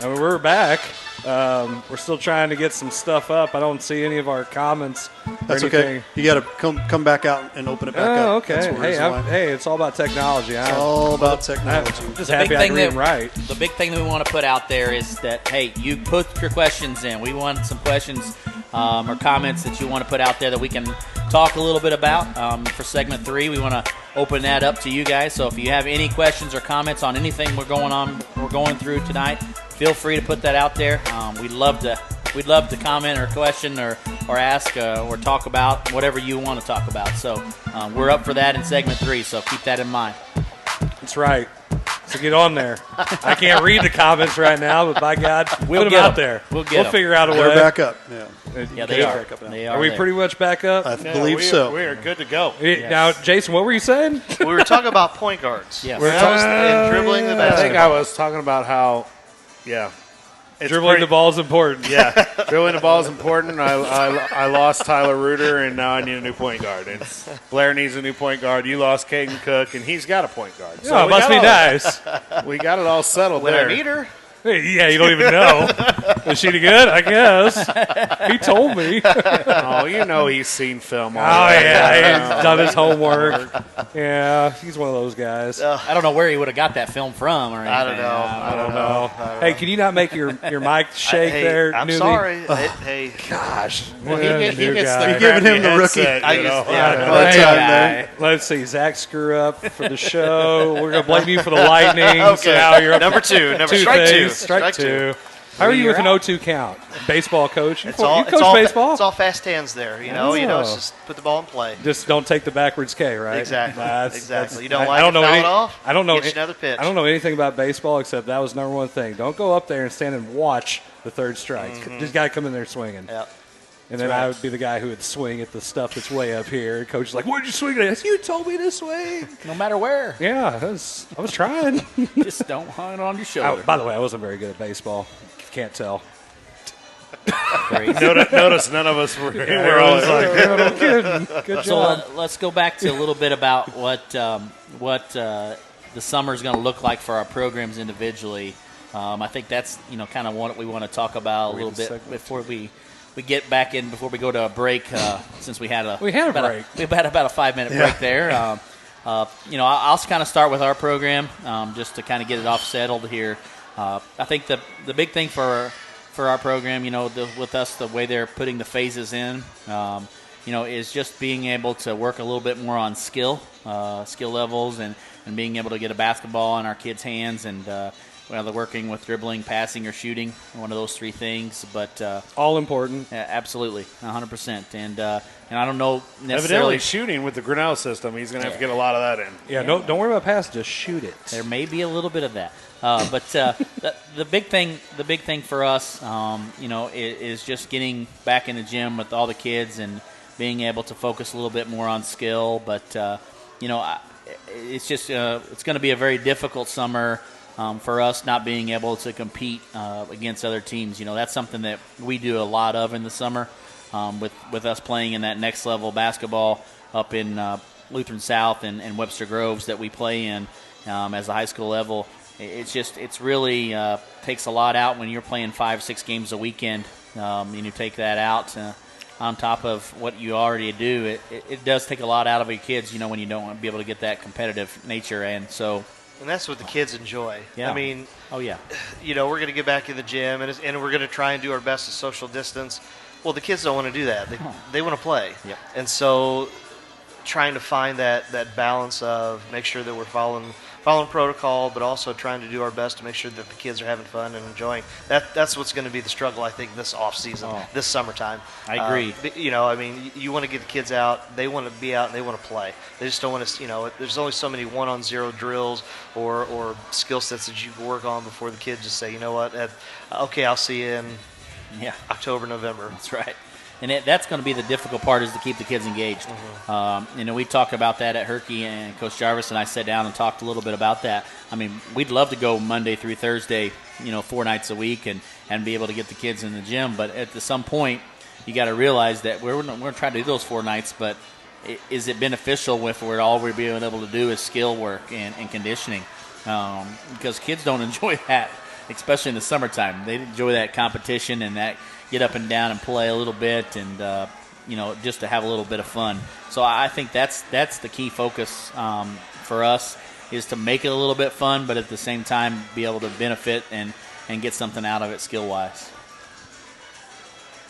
I mean, we're back. We're still trying to get some stuff up. I don't see any of our comments. That's okay. You got to come back out and open it back up. Oh, okay. Hey, it's all about technology. It's all about technology. I'm just happy I can read them right. The big thing that we want to put out there is that, hey, you put your questions in. We want some questions or comments that you want to put out there that we can talk a little bit about. For segment 3, we want to open that up to you guys. So if you have any questions or comments on anything we're going through tonight, feel free to put that out there. We'd love to comment or question or ask or talk about whatever you want to talk about. So we're up for that in segment 3. So keep that in mind. That's right. So get on there. I can't read the comments right now, but by God, we'll put get them out them. there. We'll figure out a way. They're back up. Yeah, they are. Are we pretty much back up? I believe so. We are good to go. Yes. Now, Jason, what were you saying? We were talking about point guards. Yes. And dribbling the I basketball. think I was talking about how, dribbling the ball is important. Yeah, dribbling the ball is important. I lost Tyler Reuter, and now I need a new point guard. And Blair needs a new point guard. You lost Caden Cook, and he's got a point guard. So it must be nice. We got it all settled When there. I need her. Yeah, you don't even know. Is she any good? I guess. He told me. Oh, you know he's seen film Oh, already. yeah, he's done his homework. Yeah, he's one of those guys. I don't know where he would have got that film from or anything. I don't know. Hey, can you not make your mic shake there, I'm newbie? sorry. Hey. Gosh. Well, he gets New the guy. You're giving him the crappy rookie. headset, you know. One Hey, time there. Let's see. Zach screw up for the show. We're going to blame you for the lightning. So Okay. now you're up Number to 2. Number two strike things. 2. Strike two. How are you with an 0-2 count? Baseball coach? You coach baseball? It's all fast hands there. You know, Oh. it's just put the ball in play. Just don't take the backwards K, right? Exactly. That's- You don't I like don't it, know foul any- it off. I don't know. Get you another pitch. I don't know anything about baseball except that was number one thing. Don't go up there and stand and watch the third strike. Just got to come in there swinging. Yep. And then I would be the guy who would swing at the stuff that's way up here. And coach is like, "What did you swing at?" You told me to swing. No matter where. Yeah, I was trying. Just don't hang it on your shoulder. By the way, I wasn't very good at baseball. Can't tell. Notice none of us were. We're all like, Good So job. let's go back to a little bit about what the summer is going to look like for our programs individually. I think that's kind of what we want to talk about a little bit before we get back in, before we go to a break. Since we had a break. We had about a 5-minute break there. I'll kind of start with our program just to kind of get it off settled here. I think the big thing for our program, with us, the way they're putting the phases in, is just being able to work a little bit more on skill levels and being able to get a basketball in our kids' hands and whether working with dribbling, passing, or shooting, one of those 3 things. But all important. Absolutely, 100%. And I don't know necessarily. evidently shooting with the Grinnell system, he's going to have to get a lot of that in. Yeah, don't worry about passing. Just shoot it. There may be a little bit of that. But the big thing for us, is just getting back in the gym with all the kids and being able to focus a little bit more on skill. But it's just it's going to be a very difficult summer for us, not being able to compete against other teams. That's something that we do a lot of in the summer with us playing in that next level basketball up in Lutheran South and Webster Groves that we play in as a high school level. It's really takes a lot out when you're playing 5-6 games a weekend, and you take that out on top of what you already do. It does take a lot out of your kids, when you don't want to be able to get that competitive nature. And that's what the kids enjoy. Yeah. I mean, oh yeah, we're going to get back in the gym and we're going to try and do our best to social distance. Well, the kids don't want to do that. They want to play. Yep. And so trying to find that balance of make sure that we're following protocol, but also trying to do our best to make sure that the kids are having fun and enjoying. That's what's going to be the struggle, I think, this off season, this summertime. I agree. You want to get the kids out. They want to be out and they want to play. They just don't want to. There's only so many 1-on-0 drills or skill sets that you can work on before the kids just say, you know what, okay, I'll see you in October, November. That's right. And that's going to be the difficult part, is to keep the kids engaged. Mm-hmm. We talk about that at Herky, and Coach Jarvis and I sat down and talked a little bit about that. I mean, we'd love to go Monday through Thursday, 4 nights a week and be able to get the kids in the gym. But at some point, you got to realize that we're going to try to do those 4 nights, but is it beneficial if all we're being able to do is skill work and conditioning? Because kids don't enjoy that. especially in the summertime. They enjoy that competition and that get up and down and play a little bit and, just to have a little bit of fun. So I think that's the key focus for us is to make it a little bit fun, but at the same time be able to benefit and get something out of it skill-wise.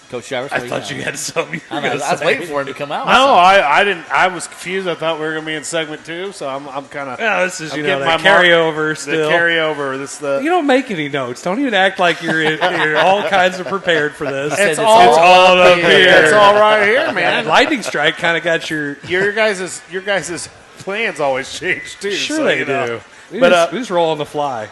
Coach Shivers, I thought you had something. I was waiting for him to come out. No, I didn't. I was confused. I thought we were going to be in segment 2, so I'm kind of. Yeah, this is I'm that getting my carryover The still. carryover. You don't make any notes. Don't even act like you're all kinds of prepared for this. It's all up here. It's all right here, man. Lightning strike kind of got your. Your guys' plans always change too. Sure so, they you know. do. We But, just, we just roll on the fly.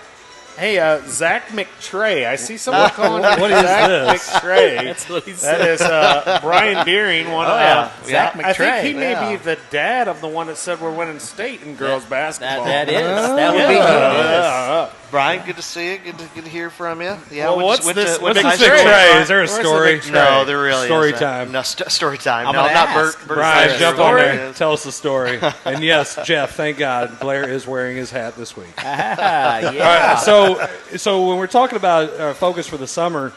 Hey, Zach McTray. I see someone calling him What is Zach this? McTray. That's what he That said. is Brian Deering. Zach I think he McTray. may be the dad of the one that said we're winning state in girls basketball. That would be Yeah. Brian, good to see you. Good to hear from you. Yeah, Well, went what's to- this? went to What's high this school. McTray? Is there a Where's the story? McTray? No, there really Story is. time. No, story time. I'm no, gonna not ask. Bert. Brian, Bert's jump on story there. is- Tell us the story. And yes, Jeff, thank God, Blair is wearing his hat this week. yeah. All right, so when we're talking about our focus for the summer,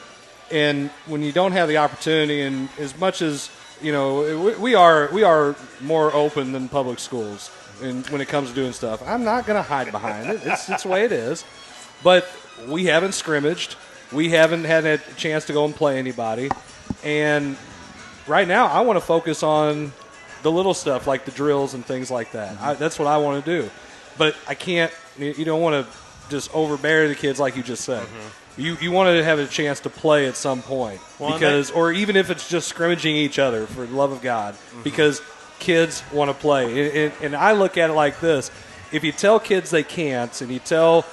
and when you don't have the opportunity, and as much as we are more open than public schools, and when it comes to doing stuff, I'm not going to hide behind it. It's the way it is. But we haven't scrimmaged. We haven't had a chance to go and play anybody, and right now I want to focus on the little stuff like the drills and things like that. That's what I want to do. But I can't. You don't want to just overbear the kids like you just said. You want to have a chance to play at some point or even if it's just scrimmaging each other for the love of God, because kids want to play. And I look at it like this: if you tell kids they can't, and you tell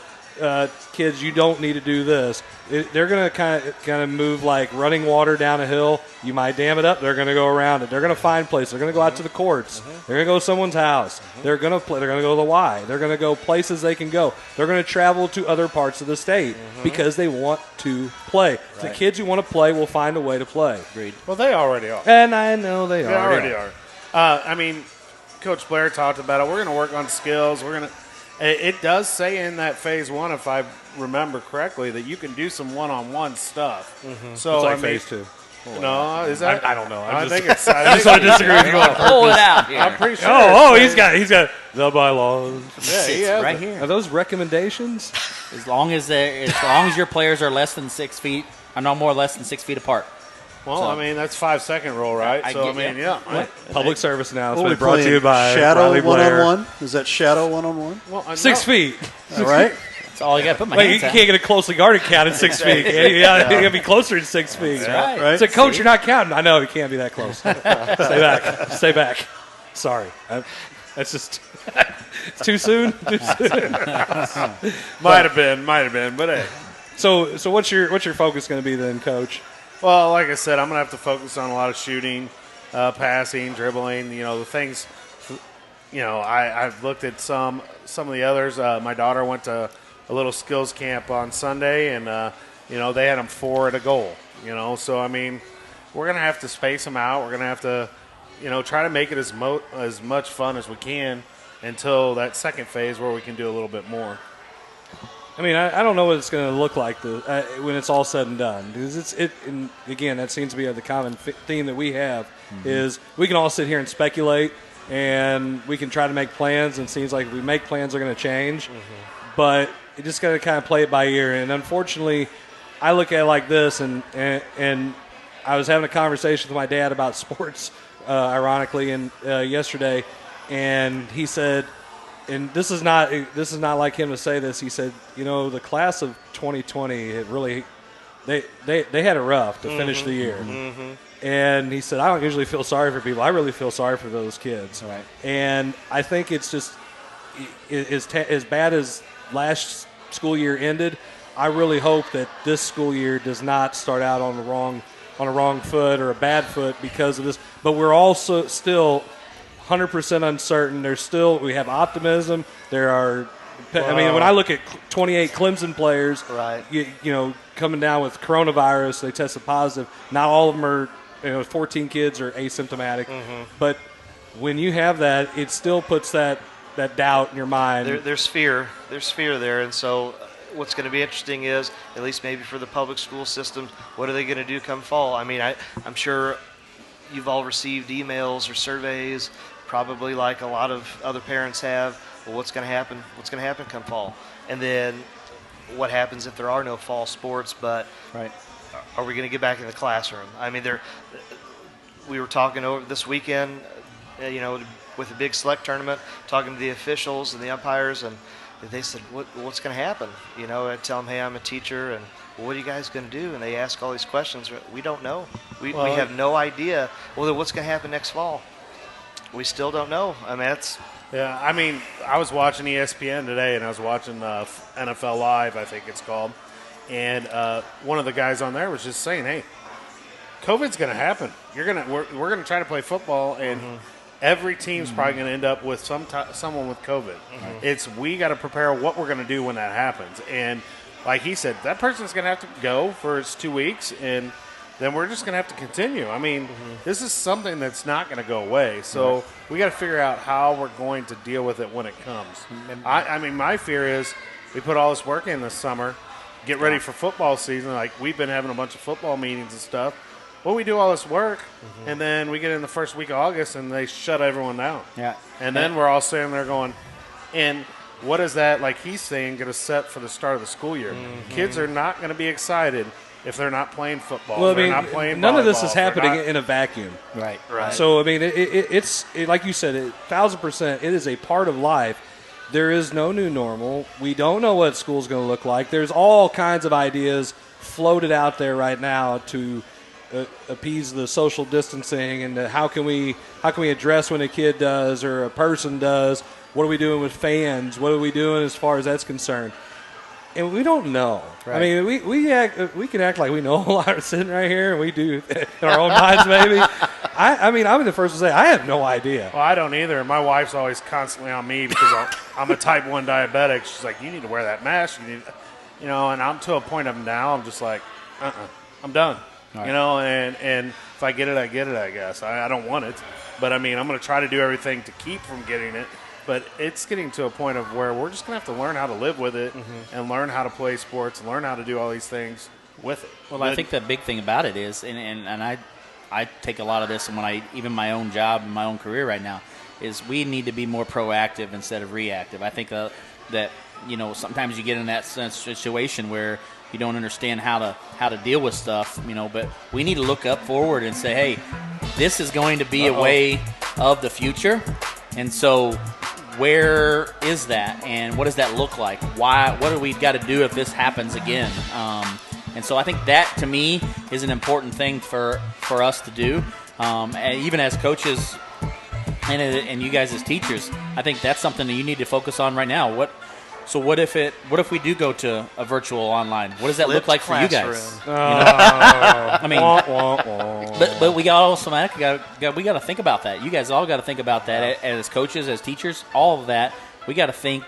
kids you don't need to do this, they're going to kind of move like running water down a hill. You might dam it up. They're going to go around it. They're going to find places. They're going to go out to the courts. They're going to go to someone's house. They're going to play. They're going to go to the Y. They're going to go places they can go. They're going to travel to other parts of the state because they want to play. Right. The kids who want to play will find a way to play. Agreed. Well, they already are. And I know they They already are. I mean, Coach Blair talked about it. We're going to work on skills. It does say in that phase 1, if I remember correctly, that you can do some one-on-one stuff. So It's like I mean, phase 2. No, is that? I don't know. I think just it's. disagree with you. Pull it out here. I'm pretty sure. He's got the bylaws. Yeah, he It's has right it. here. Are those recommendations? As long as your players are less than 6 feet, or no more less than 6 feet apart. Well, I mean, that's 5-second rule, right? I So, I get mean, ya. yeah. Public service What are announcement we brought to playing? you by Shadow Riley Blair. one-on-one? Is that shadow one-on-one? Well, 6 feet. All right. That's all you got to put my Wait, you hands can't on. get a closely guarded count at 6 feet. You got to be closer to 6 feet. right. Right. So, coach, you're not counting. I know you can't be that close. Stay back. Stay back. Sorry. That's just it's too soon. Might have been, but hey. So what's your focus going to be then, coach? Well, like I said, I'm going to have to focus on a lot of shooting, passing, dribbling, the things. I've looked at some of the others. My daughter went to a little skills camp on Sunday, and, they had them 4 at a goal, So, I mean, we're going to have to space them out. We're going to have to, try to make it as much fun as we can until that second phase where we can do a little bit more. I mean, I don't know what it's going to look like when it's all said and done. Because and again, that seems to be the common theme that we have is we can all sit here and speculate, and we can try to make plans, and it seems like if we make plans, they're going to change. But you just got to kind of play it by ear. And unfortunately, I look at it like this, and I was having a conversation with my dad about sports, ironically, and yesterday, and he said, and this is not like him to say this. He said, the class of 2020 had really they had it rough to finish the year. And he said, I don't usually feel sorry for people. I really feel sorry for those kids. Right. And I think it's just as bad as last school year ended. I really hope that this school year does not start out on a wrong foot or a bad foot because of this. But we're also still 100% uncertain. We have optimism. There are, I mean, when I look at 28 Clemson players, Right. Coming down with coronavirus, they tested positive. Not all of them are, 14 kids are asymptomatic. But when you have that, it still puts that doubt in your mind. There's fear. There's fear there, and so what's going to be interesting is, at least maybe for the public school systems, what are they going to do come fall? I mean, I'm sure you've all received emails or surveys, probably like a lot of other parents have. Well, what's going to happen? What's going to happen come fall? And then what happens if there are no fall sports? But Right. are we going to get back in the classroom? I mean, we were talking over this weekend, with a big select tournament, talking to the officials and the umpires, and they said, what's going to happen? I tell them, hey, I'm a teacher, and what are you guys going to do? And they ask all these questions. We don't know. We have no idea. Well, then what's going to happen next fall? We still don't know. I mean, Yeah, I mean, I was watching ESPN today, and I was watching NFL Live, I think it's called, and one of the guys on there was just saying, "Hey, COVID's going to happen. We're going to try to play football, and every team's probably going to end up with someone with COVID. We got to prepare what we're going to do when that happens." And like he said, that person's going to have to go for 2 weeks, and then we're just going to have to continue. I mean, this is something that's not going to go away. So we got to figure out how we're going to deal with it when it comes. I mean, my fear is we put all this work in this summer, get ready for football season. Like, we've been having a bunch of football meetings and stuff. Well, we do all this work, and then we get in the first week of August, and they shut everyone down. Yeah. And then we're all sitting there going, and what is that, like he's saying, going to set for the start of the school year? Kids are not going to be excited if they're not playing football. Well, I they're mean, not playing none of this volleyball, is they're happening not- in a vacuum. Right. right. So, I mean, it's like you said, 1,000%, it is a part of life. There is no new normal. We don't know what school's going to look like. There's all kinds of ideas floated out there right now to appease the social distancing and how can we address when a kid does or a person does. What are we doing with fans? What are we doing as far as that's concerned? And we don't know. Right. I mean, we can act like we know a lot sitting right here, and we do in our own minds maybe. I mean, I'm the first to say I have no idea. Well, I don't either. My wife's always constantly on me because I'm a type 1 diabetic. She's like, you need to wear that mask. And I'm to a point of now, I'm just like, I'm done. Right. And if I get it, I get it, I guess. I don't want it. But, I mean, I'm going to try to do everything to keep from getting it. But it's getting to a point of where we're just going to have to learn how to live with it and learn how to play sports and learn how to do all these things with it. Well, I think the big thing about it is, and I take a lot of this, and even my own job and my own career right now, is we need to be more proactive instead of reactive. I think that sometimes you get in that situation where you don't understand how to deal with stuff, but we need to look up forward and say, hey, this is going to be a way of the future, and so where is that, and what does that look like? What do we got to do if this happens again? And so I think that, to me, is an important thing for us to do, and even as coaches and you guys as teachers. I think that's something that you need to focus on right now. What if we do go to a virtual online? What does that look like for you guys? I mean, but we got to think about that. You guys all got to think about that as coaches, as teachers, all of that. We got to think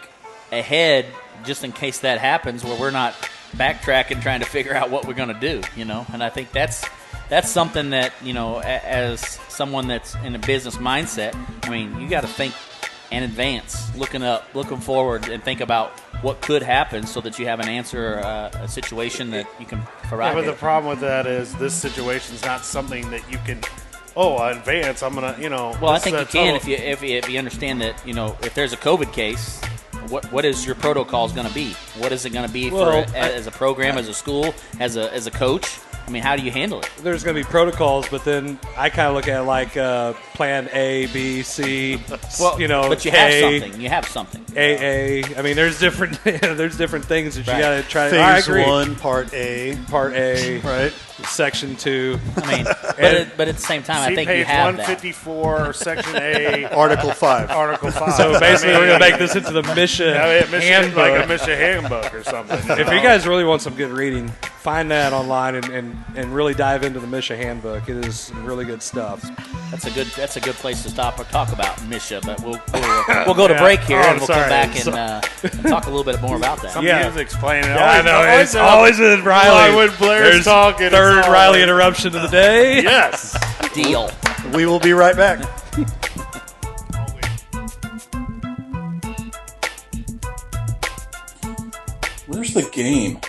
ahead just in case that happens, where we're not backtracking trying to figure out what we're going to do. And I think that's something that as someone that's in a business mindset, I mean, you got to think in advance, looking forward, and think about what could happen so that you have an answer, a situation that you can provide. Yeah, but the problem with that is this situation is not something that you can. Advance. I'm gonna, Well, I think you can if you understand that if there's a COVID case, what is your protocols going to be? What is it going to be as a program, as a school, as a coach? I mean, how do you handle it? There's going to be protocols, but then I kind of look at it like plan A, B, C. But you have something. You have something. AA. I mean, there's different things that you got to try to. Phase I agree. 1, Part A. Part A, Right. Section 2. I mean, but at the same time, See I think page you have 154, Section A, Article 5. Article 5. So basically, we're going to make this into the Misha handbook. like a Misha handbook or something. If you guys really want some good reading, find that online and really dive into the Misha handbook. It is really good stuff. That's a good place to stop or talk about Misha. But we'll go to break here and we'll come back and talk a little bit more about that. Some Yeah. music's playing. I know. It's always with Riley. when Blair's There's talking, third it's Riley always- interruption of the day. Yes. Deal. We will be right back. We're Where's the game?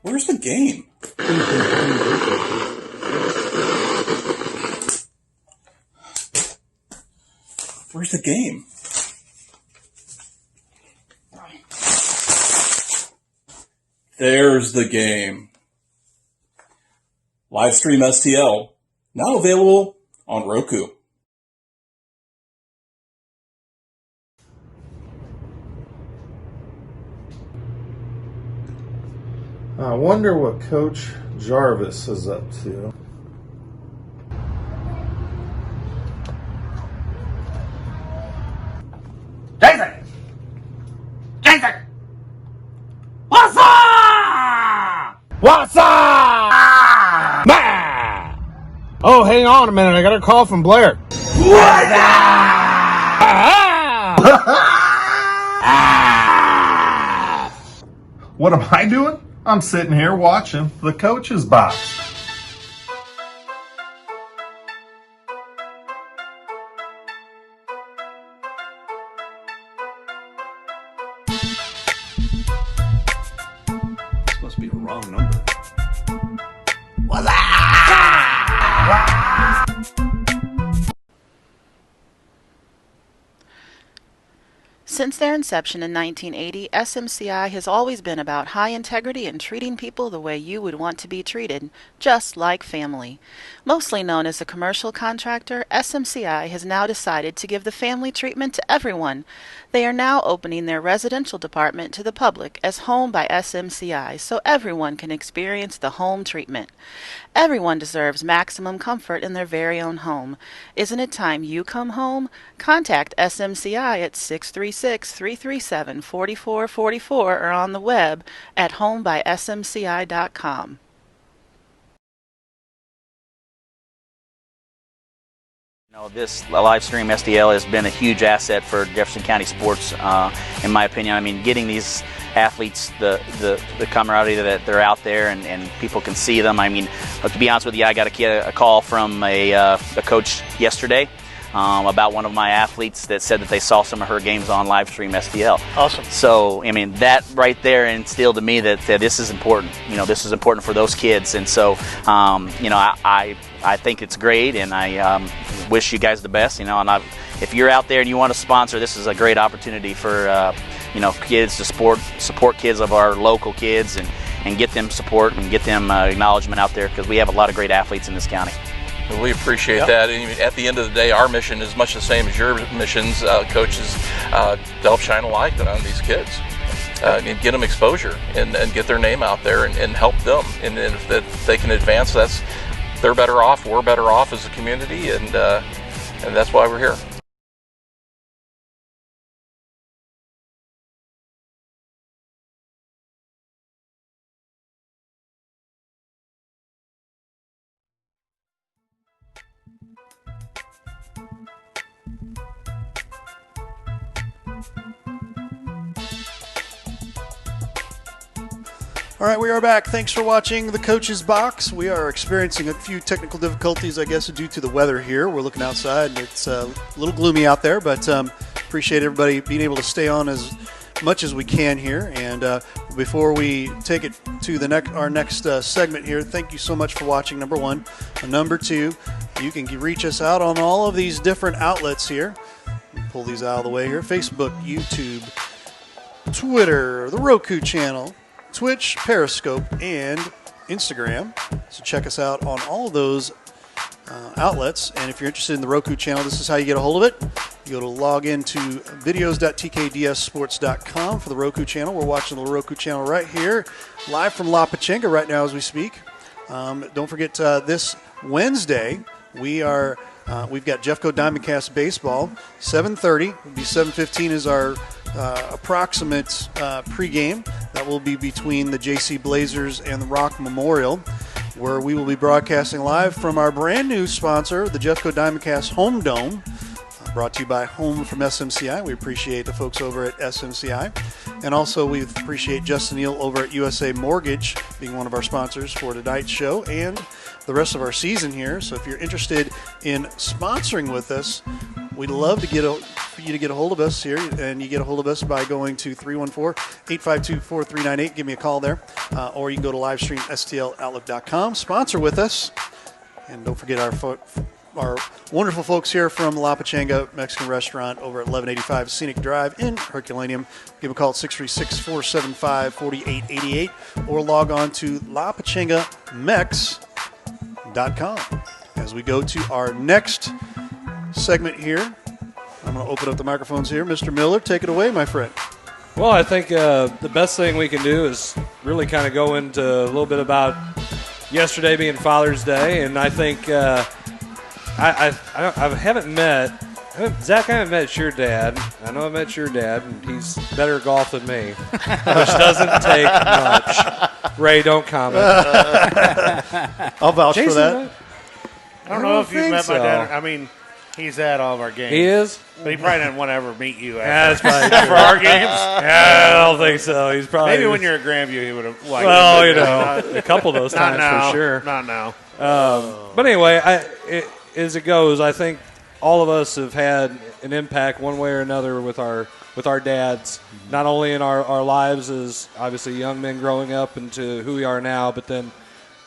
Where's the game? Where's the game? There's the game. Livestream STL, now available on Roku. I wonder what Coach Jarvis is up to. Jason! Jason! What's up? What's up? Man! Oh, hang on a minute. I got a call from Blair. What's up? What am I doing? I'm sitting here watching the Coach's Box. This must be a wrong number. Since their inception in 1980, SMCI has always been about high integrity and treating people the way you would want to be treated, just like family. Mostly known as a commercial contractor, SMCI has now decided to give the family treatment to everyone. They are now opening their residential department to the public as Home by SMCI so everyone can experience the home treatment. Everyone deserves maximum comfort in their very own home. Isn't it time you come home? Contact SMCI at 636-337-4444 or on the web at homebysmci.com. This live stream STL has been a huge asset for Jefferson County sports, in my opinion. I mean, getting these athletes the camaraderie that they're out there and people can see them. I mean, to be honest with you, I got a call from a coach yesterday about one of my athletes that said that they saw some of her games on live stream STL. Awesome. So, I mean, that right there instilled to me that this is important. You know, this is important for those kids. And so, you know, I think it's great, and I wish you guys the best. You know, and if you're out there and you want to sponsor, this is a great opportunity for you know, kids to support kids of our local kids and get them support and get them acknowledgement out there, because we have a lot of great athletes in this county. We appreciate that. And at the end of the day, our mission is much the same as your missions, coaches, to help shine a light on these kids and get them exposure and get their name out there and help them. And if they can advance, they're better off, we're better off as a community, and that's why we're here. All right, we are back. Thanks for watching the Coach's Box. We are experiencing a few technical difficulties, I guess, due to the weather here. We're looking outside, and it's a little gloomy out there, but appreciate everybody being able to stay on as much as we can here. And before we take it to our next segment here, thank you so much for watching, number one. And number two, you can reach us out on all of these different outlets here. Pull these out of the way here. Facebook, YouTube, Twitter, the Roku channel, Twitch, Periscope, and Instagram. So check us out on all of those outlets. And if you're interested in the Roku channel, this is how you get a hold of it. You go to log into videos.tkdssports.com for the Roku channel. We're watching the Roku channel right here, live from La Pachinga right now as we speak. Don't forget this Wednesday, we've got Jeffco Diamondcast baseball, 7:30. It'll be 7:15 is our approximate pregame. That will be between the JC Blazers and the Rock Memorial, where we will be broadcasting live from our brand new sponsor, the Jeffco Diamondcast Home Dome, brought to you by Home from SMCI. We appreciate the folks over at SMCI. And also, we appreciate Justin Neal over at USA Mortgage being one of our sponsors for tonight's show and the rest of our season here. So if you're interested in sponsoring with us, we'd love to for you to get a hold of us here. And you get a hold of us by going to 314-852-4398. Give me a call there. Or you can go to livestream.stloutlook.com. Sponsor with us. And don't forget our wonderful folks here from La Pachanga Mexican Restaurant over at 1185 Scenic Drive in Herculaneum. Give a call at 636-475-4888 or log on to lapachangamex.com. As we go to our next segment here, I'm going to open up the microphones here. Mr. Miller, take it away, my friend. Well, I think the best thing we can do is really kind of go into a little bit about yesterday being Father's Day, and I think I haven't met Zach. I haven't met your dad. I know I met your dad, and he's better at golf than me, which doesn't take much. Ray, don't comment. I'll vouch Jason, for that. I don't know if you've met so. my dad. I mean, he's at all of our games. He is? But he probably didn't want to ever meet you Yeah, after, that's probably for our games. Yeah, I don't think so. He's probably Maybe when you're at Grandview, he would have liked well, it. you know, a couple of those Not times now. for sure. Not now. But anyway, as it goes, I think all of us have had an impact one way or another with our dads, not only in our lives as obviously young men growing up into who we are now, but then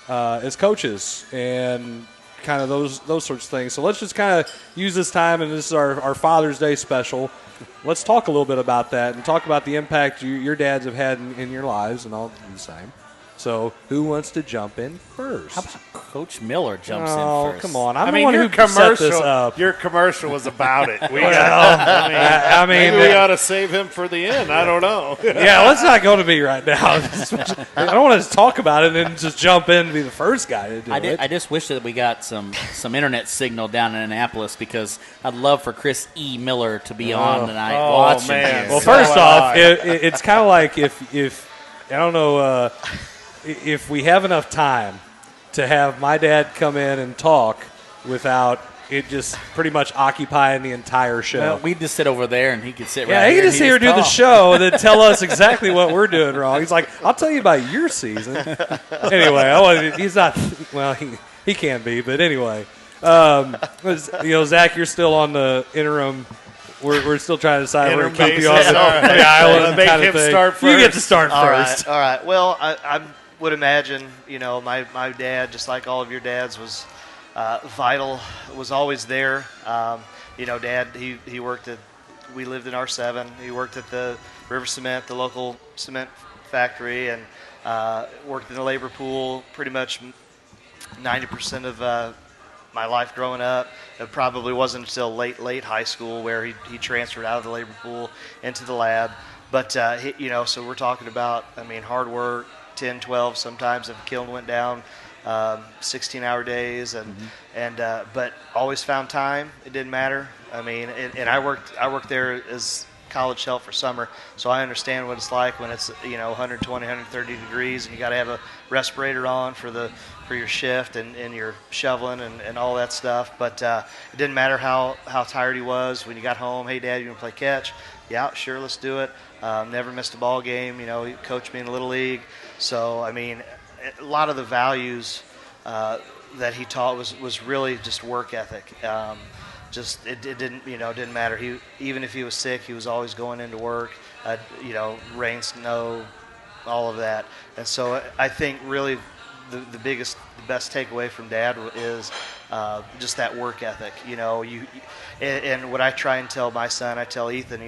as coaches and kind of those sorts of things. So let's just kind of use this time, and this is our Father's Day special. Let's talk a little bit about that and talk about the impact your dads have had in your lives, and I'll do the same. So who wants to jump in first? How about Coach Miller jumps in Oh, first? come on. I'm I the mean, one your who set commercial, this up. your commercial was about it. We I mean, maybe we ought to save him for the end. I don't know. yeah, let's not go to me right now. I don't want to talk about it and then just jump in and be the first guy to do it. I just wish that we got some internet signal down in Annapolis because I'd love for Chris E. Miller to be on tonight watching man. this. Well, So first would off, I. it's kind of like if I don't know if we have enough time to have my dad come in and talk without it just pretty much occupying the entire show. Well, we'd just sit over there and he could sit right Yeah, here. he can and just sit here he'd do the talk. show and then tell us exactly what we're doing wrong. He's like, I'll tell you about your season. Anyway, he's not, well, he can be, but anyway. Zach, you're still on the interim. We're still trying to decide where to Interim keep you on basis. the All right. island Let's make kind of him thing. start You get to first. start All first. right, all right. Well, I would imagine, my dad, just like all of your dads, was vital, was always there. Dad, he worked at, we lived in R7. He worked at the River Cement, the local cement factory, and worked in the labor pool pretty much 90% of my life growing up. It probably wasn't until late high school where he transferred out of the labor pool into the lab. But, so we're talking about, hard work, 10, 12 sometimes if the kiln went down, 16-hour days, but always found time. It didn't matter. And I worked there as college help for summer, so I understand what it's like when it's 120, 130 degrees, and you got to have a respirator on for your shift and you're shoveling and all that stuff. But it didn't matter how tired he was when you got home. Hey, Dad, you want to play catch? Yeah, sure, let's do it. Never missed a ball game. He coached me in the Little League. So, a lot of the values that he taught was really just work ethic. It didn't matter. Even if he was sick, he was always going into work. Rain, snow, all of that. And so I think really the best takeaway from Dad is just that work ethic. And what I try and tell my son, I tell Ethan,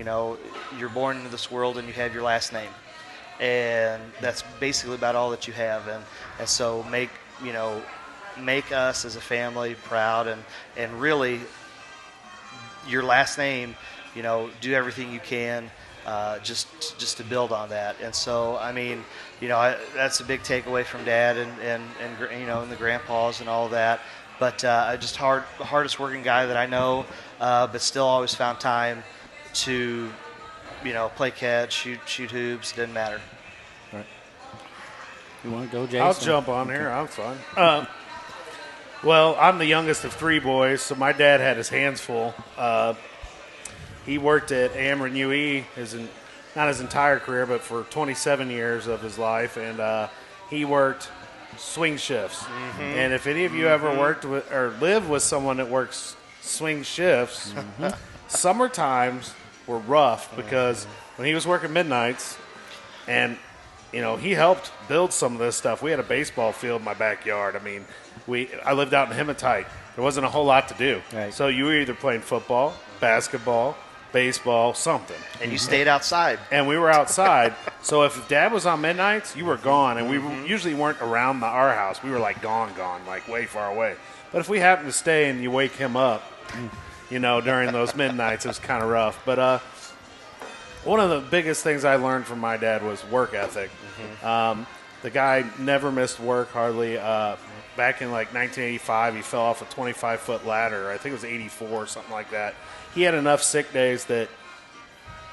you're born into this world and you have your last name, and that's basically about all that you have. And so make us as a family proud, and really your last name, do everything you can just to build on that. And so, that's a big takeaway from Dad and the grandpas and all that. But just hardest working guy that I know, but still always found time to, play catch, shoot hoops. Didn't matter. Right. You want to go, Jason? I'll jump on here. I'm fine. Well, I'm the youngest of three boys, so my dad had his hands full. He worked at Ameren UE as an not his entire career, but for 27 years of his life, and he worked swing shifts. And if any of you ever worked with or lived with someone that works swing shifts, summer times were rough because when he was working midnights, and he helped build some of this stuff. We had a baseball field in my backyard. I mean, I lived out in Hematite. There wasn't a whole lot to do. Right. So you were either playing football, basketball, baseball, something. And you stayed outside. And we were outside. So if Dad was on midnights, you were gone. And we usually weren't around our house. We were like gone, like way far away. But if we happened to stay and you wake him up, during those midnights, it was kind of rough. But one of the biggest things I learned from my dad was work ethic. The guy never missed work hardly. Back in like 1985, he fell off a 25-foot ladder. I think it was 84 or something like that. He had enough sick days that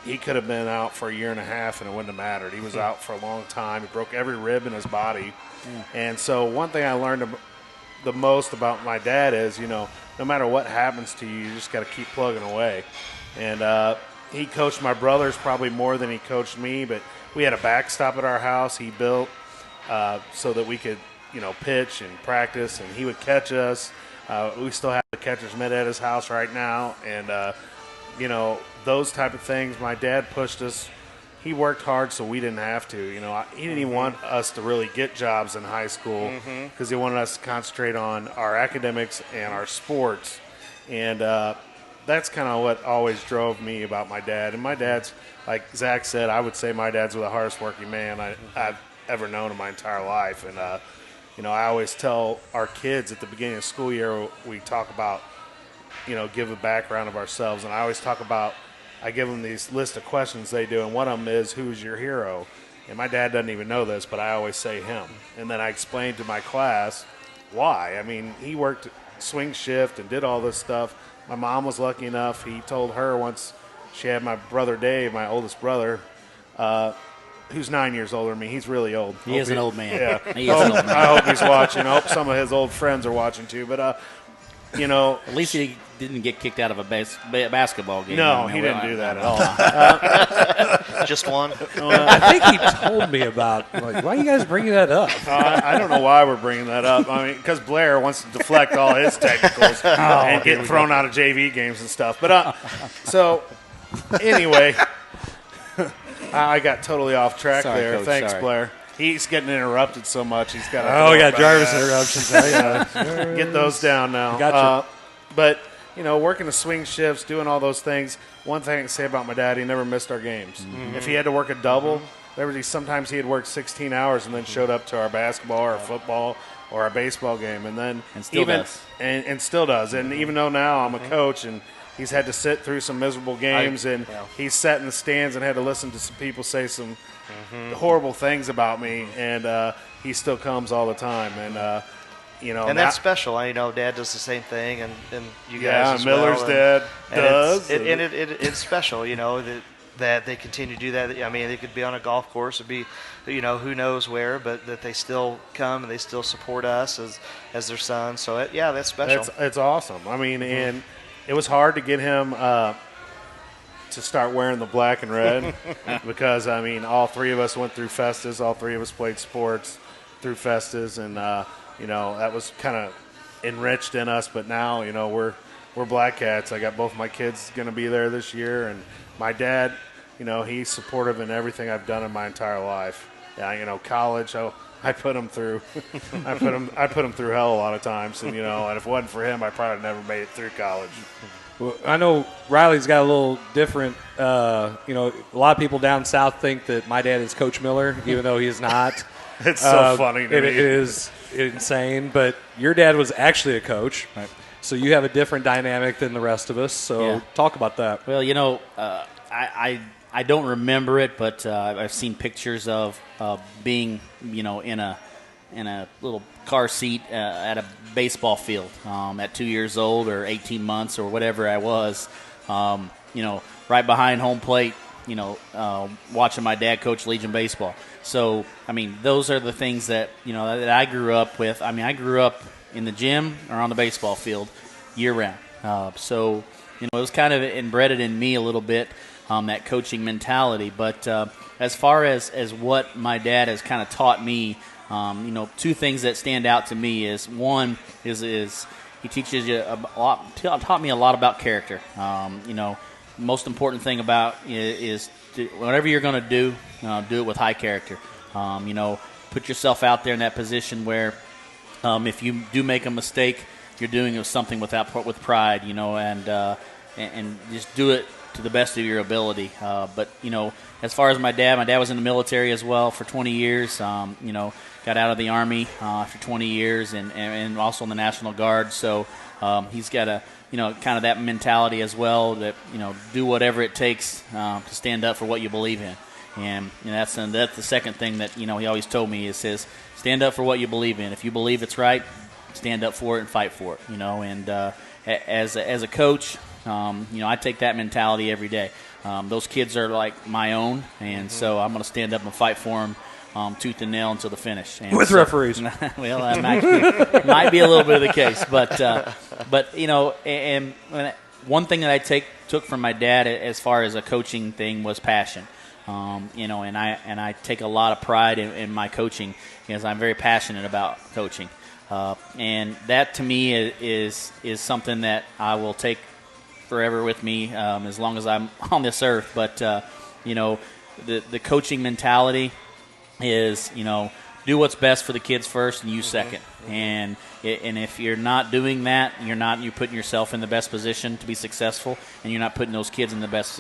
he could have been out for a year and a half and it wouldn't have mattered. He was out for a long time. He broke every rib in his body. And so one thing I learned the most about my dad is, no matter what happens to you, you just got to keep plugging away. And he coached my brothers probably more than he coached me, but we had a backstop at our house he built so that we could, pitch and practice, and he would catch us. We still have the catcher's mitt at his house right now, and, those type of things. My dad pushed us. He worked hard so we didn't have to. He didn't even want us to really get jobs in high school because he wanted us to concentrate on our academics and our sports. And that's kind of what always drove me about my dad. And my dad's, like Zach said, I would say my dad's the hardest working man I've ever known in my entire life. And, I always tell our kids at the beginning of the school year, we talk about, give a background of ourselves. And I always talk about, I give them these list of questions they do, and one of them is, who's your hero? And my dad doesn't even know this, but I always say him. And then I explain to my class why. I mean, he worked swing shift and did all this stuff. My mom was lucky enough. He told her once she had my brother Dave, my oldest brother, who's 9 years older than me. He's really old. He is an old man. Yeah. He is an old man. I hope he's watching. I hope some of his old friends are watching too. But, at least he didn't get kicked out of a basketball game. No, he didn't do that at all. Just one. I think he told me about, why are you guys bringing that up? I don't know why we're bringing that up. I mean, because Blair wants to deflect all his technicals and get thrown out of JV games and stuff. But so anyway, I got totally off track Sorry, there. Coach, Thanks, sorry. Blair. He's getting interrupted so much. He's got. We got Jarvis interruptions. Get those down now. Gotcha. But working the swing shifts, doing all those things. One thing I can say about my dad, he never missed our games. If he had to work a double, sometimes he had worked 16 hours and then showed up to our basketball or football or our baseball game, and still does. And still does. And even though now I'm a coach and he's had to sit through some miserable games, and he's sat in the stands and had to listen to some people say some horrible things about me, and he still comes all the time. And and that's special. Dad does the same thing, and you guys as Miller's well. dad does. It's special, that they continue to do that. I mean, they could be on a golf course, or be, who knows where, but that they still come and they still support us as their son. So, that's special. It's awesome. I mean, and it was hard to get him to start wearing the black and red because, all three of us went through Festus. All three of us played sports through Festus, and, that was kind of enriched in us. But now, we're Black Cats. I got both my kids going to be there this year, and my dad, he's supportive in everything I've done in my entire life. Yeah, college, I put him through. I put him through hell a lot of times, and and if it wasn't for him, I probably never made it through college. Well, I know Riley's got a little different. A lot of people down south think that my dad is Coach Miller, even though he is not. It's so funny to me. It is insane, but your dad was actually a coach, right? So you have a different dynamic than the rest of us. So talk about that. Well, I don't remember it, but I've seen pictures of being, in a little car seat at a baseball field at 2 years old or 18 months or whatever I was, right behind home plate, watching my dad coach Legion baseball. So, those are the things that, that I grew up with. I grew up in the gym or on the baseball field year round. So, it was kind of embedded in me a little bit. that coaching mentality. But as far as what my dad has kind of taught me, two things that stand out to me is one is he teaches you a lot, taught me a lot about character. Most important thing about is whatever you're going to do it with high character. Put yourself out there in that position where if you do make a mistake, you're doing something with pride, and just do it to the best of your ability. But as far as my dad was in the military as well for 20 years. Got out of the Army after 20 years and also in the National Guard. So he's got a kind of that mentality as well that do whatever it takes to stand up for what you believe in. And that's the second thing that he always told me is stand up for what you believe in. If you believe it's right, stand up for it and fight for it. And as a coach, I take that mentality every day. Those kids are like my own, and so I'm going to stand up and fight for them tooth and nail until the finish. And with referees. Well, that might be a little bit of the case, but and one thing that I took from my dad as far as a coaching thing was passion. And I take a lot of pride in my coaching because I'm very passionate about coaching. And that to me is something that I will take forever with me as long as I'm on this earth. But the coaching mentality is do what's best for the kids first and you second. And if you're not doing that, you're putting yourself in the best position to be successful, and you're not putting those kids in the best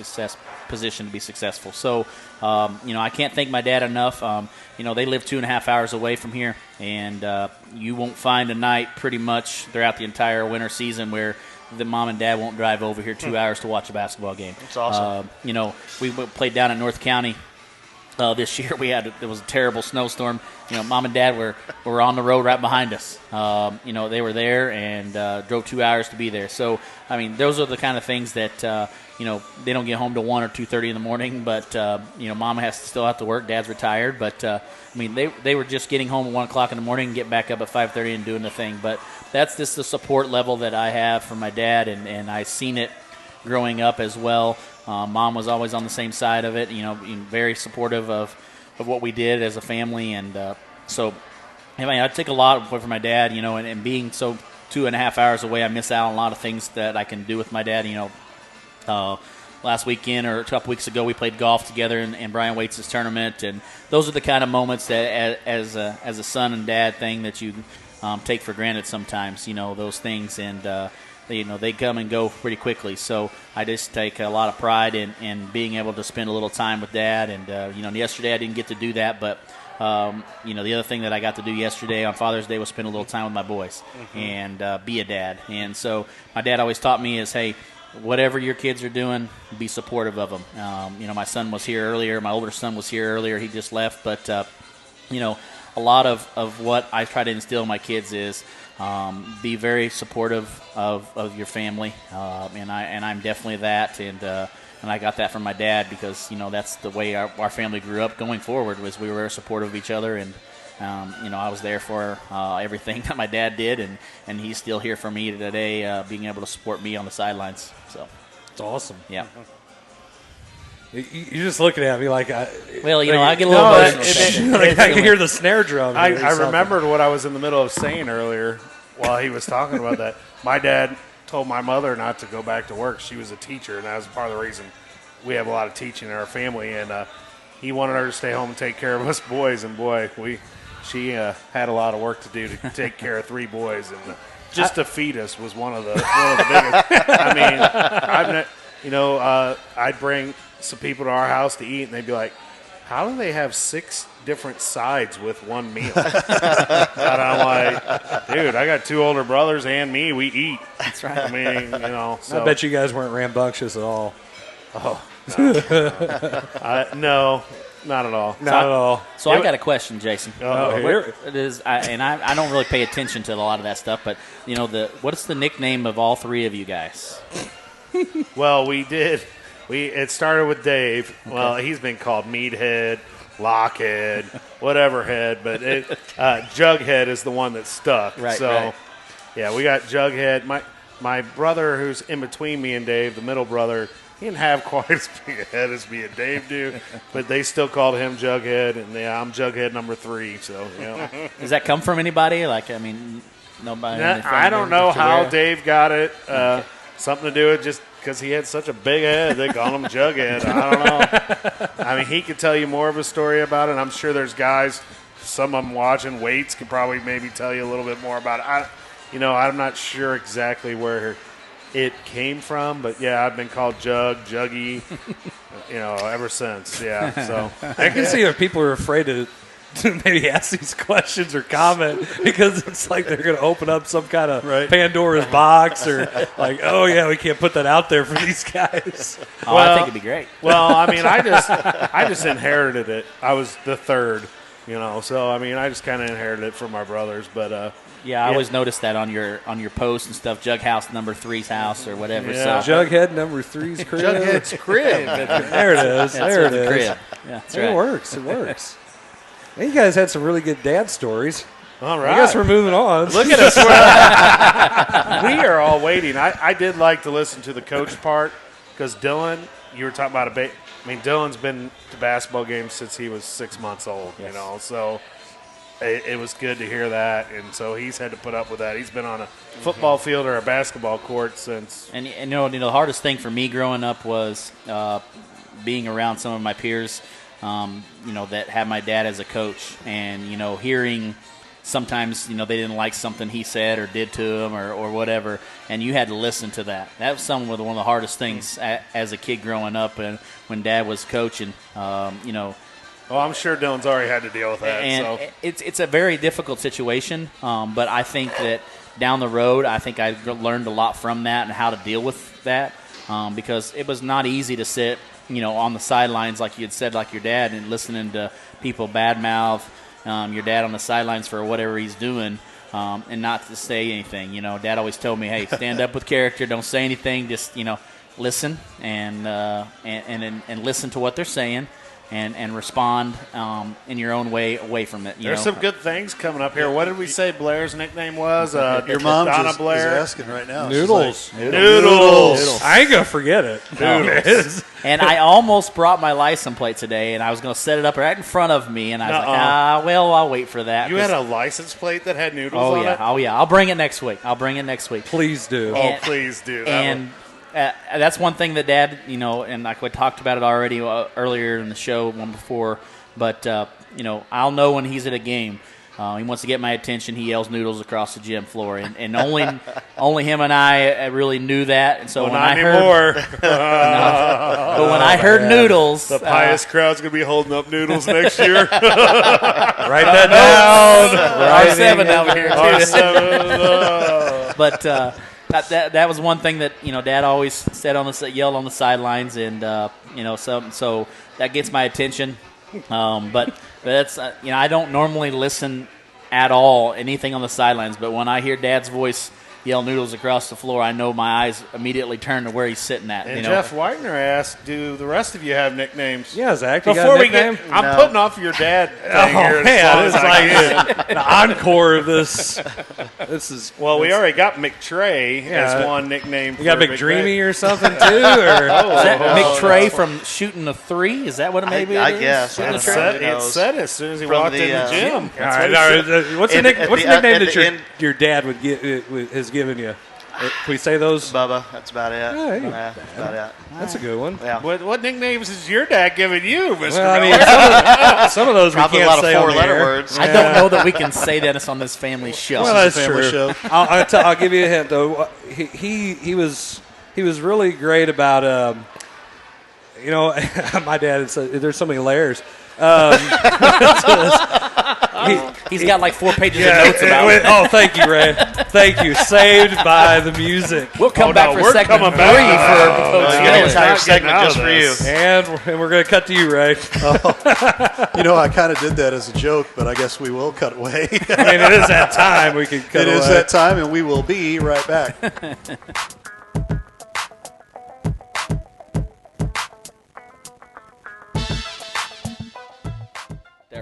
position to be successful. So I can't thank my dad enough. They live 2.5 hours away from here, and you won't find a night pretty much throughout the entire winter season where the mom and dad won't drive over here 2 hours to watch a basketball game. That's awesome. We played down in North County. This year there was a terrible snowstorm. Mom and dad were on the road right behind us. They were there and drove 2 hours to be there. So, those are the kind of things that, they don't get home till 1 or 2:30 in the morning, but, mom still have to work. Dad's retired. But, they were just getting home at 1 o'clock in the morning and get back up at 5:30 and doing the thing. But that's just the support level that I have from my dad, and I've seen it growing up as well. Mom was always on the same side of it, very supportive of what we did as a family. And so I take a lot from my dad, and being so 2.5 hours away, I miss out on a lot of things that I can do with my dad. Last weekend or a couple weeks ago, we played golf together in Brian Waits' tournament. And those are the kind of moments that as a son and dad thing that you take for granted sometimes, those things. And they come and go pretty quickly. So I just take a lot of pride in being able to spend a little time with Dad. And, yesterday I didn't get to do that, but, the other thing that I got to do yesterday on Father's Day was spend a little time with my boys and be a dad. And so my dad always taught me is, hey, whatever your kids are doing, be supportive of them. My son was here earlier. My older son was here earlier. He just left. But, a lot of what I try to instill in my kids is be very supportive of your family, and I'm definitely that, and I got that from my dad because that's the way our family grew up. Going forward was we were supportive of each other, and I was there for everything that my dad did, and he's still here for me today, being able to support me on the sidelines. So it's awesome. Yeah. You're just looking at me like I get a little emotional. I can hear the snare drum. I remembered what I was in the middle of saying earlier while he was talking about that. My dad told my mother not to go back to work. She was a teacher, and that was part of the reason we have a lot of teaching in our family. And he wanted her to stay home and take care of us boys. And boy, she had a lot of work to do to take care of 3 boys, and just to feed us was one of the biggest. I'd bring some people to our house to eat, and they'd be like, how do they have 6 different sides with one meal? And I'm like, dude, I got 2 older brothers and me. We eat. That's right. So. I bet you guys weren't rambunctious at all. Oh, no, not at all. Not at all. So I got a question, Jason. Here it is, I don't really pay attention to a lot of that stuff, but what's the nickname of all 3 of you guys? Well, we did. It started with Dave. Okay. Well, he's been called Meathead, Lockhead, whatever head, but Jughead is the one that stuck. Right. So, right. Yeah, we got Jughead. My brother, who's in between me and Dave, the middle brother, he didn't have quite as big a head as me and Dave do, but they still called him Jughead, and I'm Jughead number 3. So Does that come from anybody? Like, I mean, nobody. I don't know how Dave got it. Something to do with just because he had such a big head, they call him Jughead. I don't know. I mean, he could tell you more of a story about it. I'm sure there's guys, some of them watching, Waits could probably maybe tell you a little bit more about it. I'm not sure exactly where it came from, but yeah, I've been called Juggy, ever since. Yeah, so I can see if people are afraid to maybe ask these questions or comment because it's like they're going to open up some kind of Pandora's box or like, oh yeah, we can't put that out there for these guys. I think it'd be great. Well, I mean, I just inherited it. I was the third, so I mean, I just kind of inherited it from my brothers, but. I always noticed that on your posts and stuff. Jug House number 3's house or whatever. Yeah. So. Jughead number 3's crib. Jughead's crib. There it is. There it is. Crib. Yeah, that's right. It works. It works. And you guys had some really good dad stories. All right. I guess we're moving on. Look at us. We are all waiting. I did like to listen to the coach part because Dylan, you were talking about Dylan's been to basketball games since he was 6 months old, so it was good to hear that. And so he's had to put up with that. He's been on a football field or a basketball court since. And the hardest thing for me growing up was being around some of my peers, that had my dad as a coach, and hearing sometimes they didn't like something he said or did to him or whatever, and you had to listen to that. That was one of the hardest things as a kid growing up, and when Dad was coaching, Well, I'm sure Dylan's already had to deal with that. And it's a very difficult situation, but I think that down the road, I think I learned a lot from that and how to deal with that, because it was not easy to sit, on the sidelines like you had said, like your dad, and listening to people badmouth your dad on the sidelines for whatever he's doing, and not to say anything. Dad always told me, hey, stand up with character, don't say anything, just listen and listen to what they're saying. And respond in your own way away from it. There's some good things coming up here. What did we say Blair's nickname was? Your mom Donna is Blair. asking right now. Noodles. Like, Noodles. I ain't going to forget it. Noodles. And I almost brought my license plate today, and I was going to set it up right in front of me, and I was like, I'll wait for that. You had a license plate that had noodles on it? Oh, yeah. I'll bring it next week. Please do. Please do. That's one thing that Dad, and like we talked about it already earlier in the show, one before, but, I'll know when he's at a game. He wants to get my attention. He yells noodles across the gym floor, and only him and I really knew that. And so when I heard noodles, the pious crowd's gonna be holding up noodles next year. Write that down. R7 over here too. R7. But that was one thing that Dad always said yelled on the sidelines, and so that gets my attention. But that's I don't normally listen at all anything on the sidelines, but when I hear Dad's voice yell noodles across the floor, I know my eyes immediately turn to where he's sitting at. And Jeff Whitener asked, "Do the rest of you have nicknames?" Yeah, Zach. Before we get, I'm putting off your dad thing here. Man, it's like the encore of this. This is we already got McTray as one nickname. You got McDreamy or something too, or is that McTray from shooting a 3? Is that what it may be? I guess. It said as soon as he walked in the gym. All right. What's the nickname that your dad would has given you? Can we say those? Bubba. That's about it. Oh, That's about it. That's a good one. Yeah. What nicknames has your dad given you, Mr. Well, I mean, some of those Probably we a can't lot say of on the four-letter air. words. I don't know that we can say that on this family show. Well, that's family true. show. I'll give you a hint though. He was really great about my dad said there's so many layers. He's got like 4 pages of notes about it. Oh, thank you, Ray. Thank you. Saved by the music. We'll come back for segment 3 for Coach You got an Miller. entire segment just for you. And we're going to cut to you, Ray. I kind of did that as a joke, but I guess we will cut away. I mean, it is that time. We can cut It away. is that time, and we will be right back.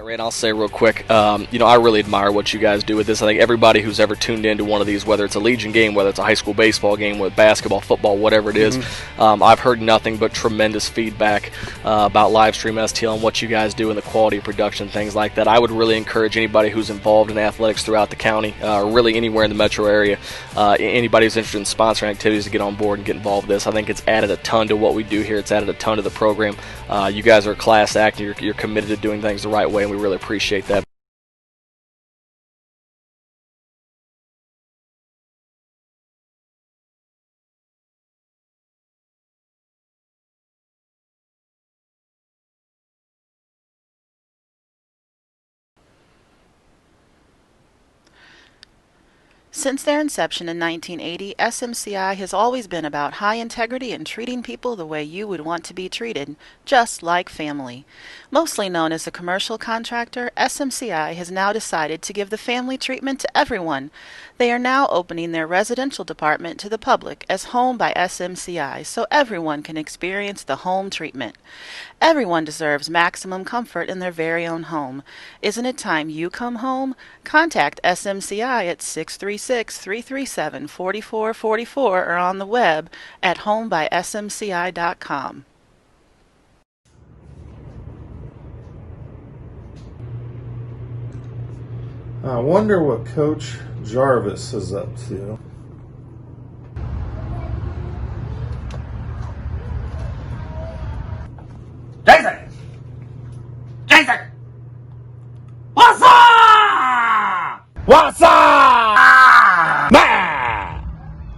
Ray, and I'll say real quick, I really admire what you guys do with this. I think everybody who's ever tuned into one of these, whether it's a Legion game, whether it's a high school baseball game, with basketball, football, whatever it is, I've heard nothing but tremendous feedback about Livestream STL and what you guys do and the quality of production, things like that. I would really encourage anybody who's involved in athletics throughout the county, really anywhere in the metro area, anybody who's interested in sponsoring activities to get on board and get involved with this. I think it's added a ton to what we do here. It's added a ton to the program. You guys are a class act, and you're committed to doing things the right way, and we really appreciate that. Since their inception in 1980, SMCI has always been about high integrity and treating people the way you would want to be treated, just like family. Mostly known as a commercial contractor, SMCI has now decided to give the family treatment to everyone. They are now opening their residential department to the public as Home by SMCI so everyone can experience the home treatment. Everyone deserves maximum comfort in their very own home. Isn't it time you come home? Contact SMCI at 636-337-4444 or on the web at homebysmci.com. I wonder what Coach Jarvis is up to. Jason! Jason! What's up? What's up? Man!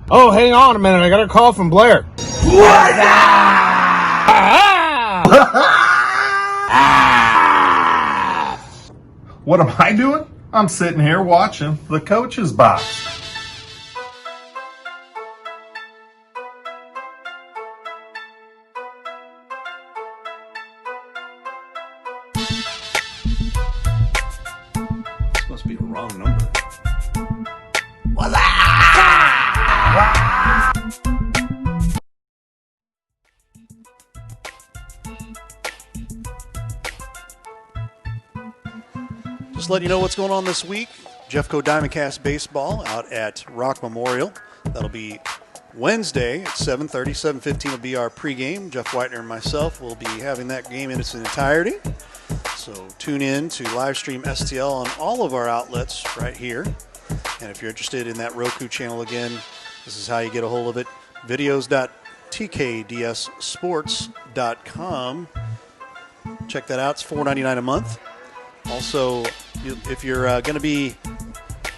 Oh, hang on a minute. I got a call from Blair. What's up? What am I doing? I'm sitting here watching the Coach's Box. This must be a wrong number. Just letting you know what's going on this week. Jeffco Diamondcast Baseball out at Rock Memorial. That'll be Wednesday at 7:30. 7:15 will be our pregame. Jeff Whitener and myself will be having that game in its entirety. So tune in to Livestream STL on all of our outlets right here. And if you're interested in that Roku channel again, this is how you get a hold of it. Videos.tkdssports.com. Check that out. It's $4.99 a month. Also, if you're going to be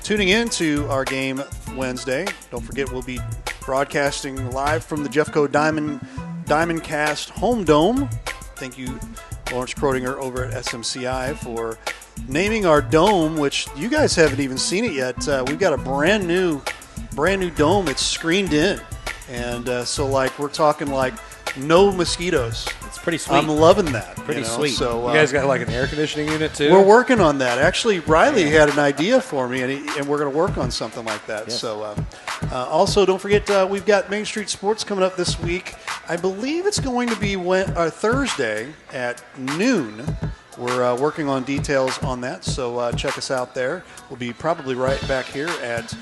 tuning in to our game Wednesday, don't forget we'll be broadcasting live from the Jeffco Diamondcast Home Dome. Thank you, Lawrence Kroedinger over at SMCI, for naming our dome, which you guys haven't even seen it yet. We've got a brand new dome. It's screened in, and so we're talking no mosquitoes. It's pretty sweet. I'm loving that. Pretty sweet. So you guys got an air conditioning unit too? We're working on that. Actually, Riley had an idea for me, and we're going to work on something like that. Yes. So also, don't forget, we've got Main Street Sports coming up this week. I believe it's going to be Thursday at noon. We're working on details on that, so check us out there. We'll be probably right back here at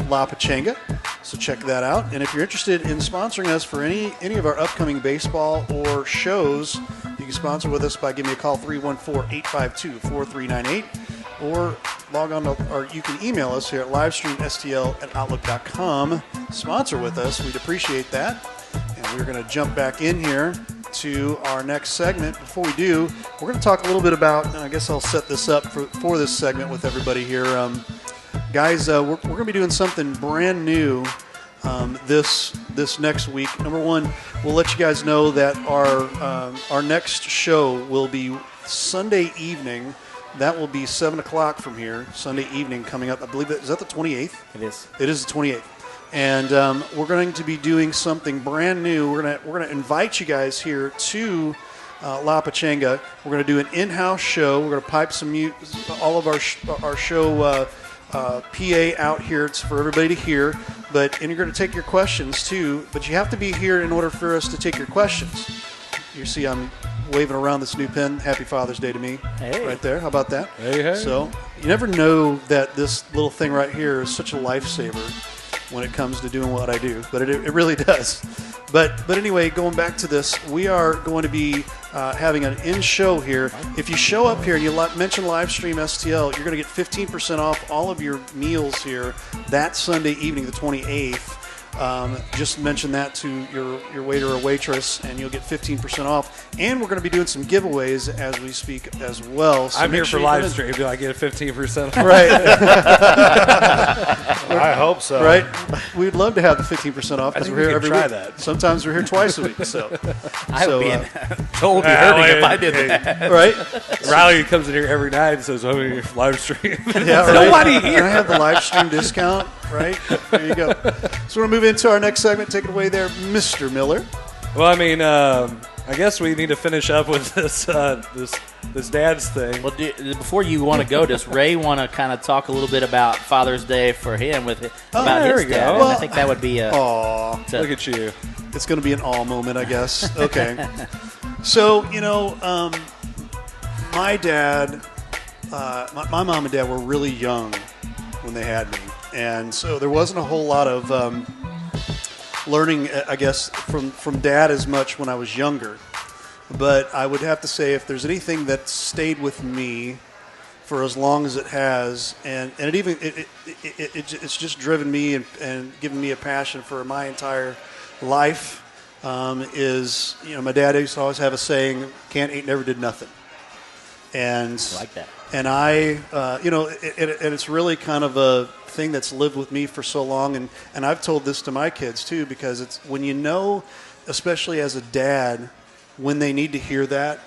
La Pachanga, so check that out. And if you're interested in sponsoring us for any of our upcoming baseball or shows, you can sponsor with us by giving me a call, 314-852-4398, or log on or you can email us here at livestreamstl@outlook.com. Sponsor with us. We'd appreciate that. And we're going to jump back in here to our next segment. Before we do, we're going to talk a little bit about, and I guess I'll set this up for this segment with everybody here. Guys, we're going to be doing something brand new this next week. Number one, we'll let you guys know that our next show will be Sunday evening. That will be 7 o'clock from here, Sunday evening coming up. I believe is that the 28th? It is. It is the 28th. And we're going to be doing something brand new. We're going to invite you guys here to La Pachanga. We're going to do an in-house show. We're going to pipe all of our show PA out here for everybody to hear. And you're going to take your questions too. But you have to be here in order for us to take your questions. You see, I'm waving around this new pen. Happy Father's Day to me. Hey. Right there. How about that? Hey, hey. So you never know that this little thing right here is such a lifesaver when it comes to doing what I do, but it really does. But anyway, going back to this, we are going to be having an in-show here. If you show up here and you mention live stream STL, you're going to get 15% off all of your meals here that Sunday evening, the 28th. Just mention that to your waiter or waitress, and you'll get 15% off. And we're going to be doing some giveaways as we speak as well. So I'm make here sure for you come live in. stream. Do I get a 15% off? Right. I hope so. Right? We'd love to have the 15% off because think we're here we every could try week. that. Sometimes we're here twice a week. So, I would be Told you hurting if I did that. right? Riley comes in here every night and says, "I'm here for live stream." Yeah, right. Nobody here. And I have the live stream discount, right? There you go. So we're going to move into our next segment. Take it away there, Mr. Miller. Well, I mean, I guess we need to finish up with this this dad's thing. Well, before you want to go, does Ray want to kind of talk a little bit about Father's Day for him about there his we dad? go. Well, I think that would be a. Aw, Look at you. it's going to be an all moment, I guess. Okay. So, my dad, my mom and dad were really young when they had me. And so there wasn't a whole lot of learning, I guess, from dad as much when I was younger. But I would have to say if there's anything that stayed with me for as long as it has, and it's just driven me and given me a passion for my entire life, is, my dad used to always have a saying, "Can't, ain't, never did nothing." And I like that. And and it's really kind of a thing that's lived with me for so long. And I've told this to my kids too, because it's when especially as a dad, when they need to hear that,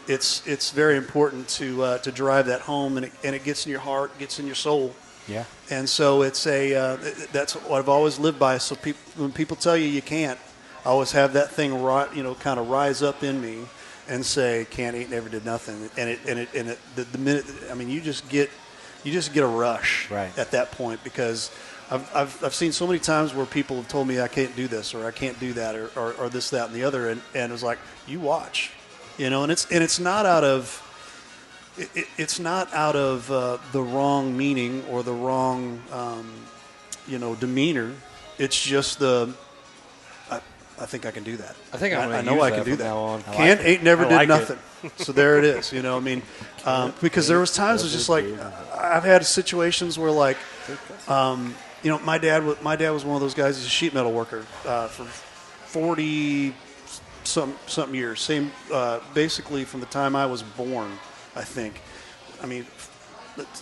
it's very important to drive that home, and it gets in your heart, gets in your soul. Yeah. And so it's that's what I've always lived by. So when people tell you you can't, I always have that thing kind of rise up in me and say, "Can't, ain't, never did nothing." The minute, I mean, you just get a rush right at that point, because I've seen so many times where people have told me I can't do this, or I can't do that, or this, that, and the other, and it was like, you watch, and it's not out of the wrong meaning or the wrong demeanor. It's just I think I can do that. I think I know I can do that. Now on. Can't, ain't, never I did like nothing. So there it is. Because there was times it's just like I've had situations where my dad was one of those guys. He's a sheet metal worker for 40 something years. Same basically from the time I was born, I think. I mean,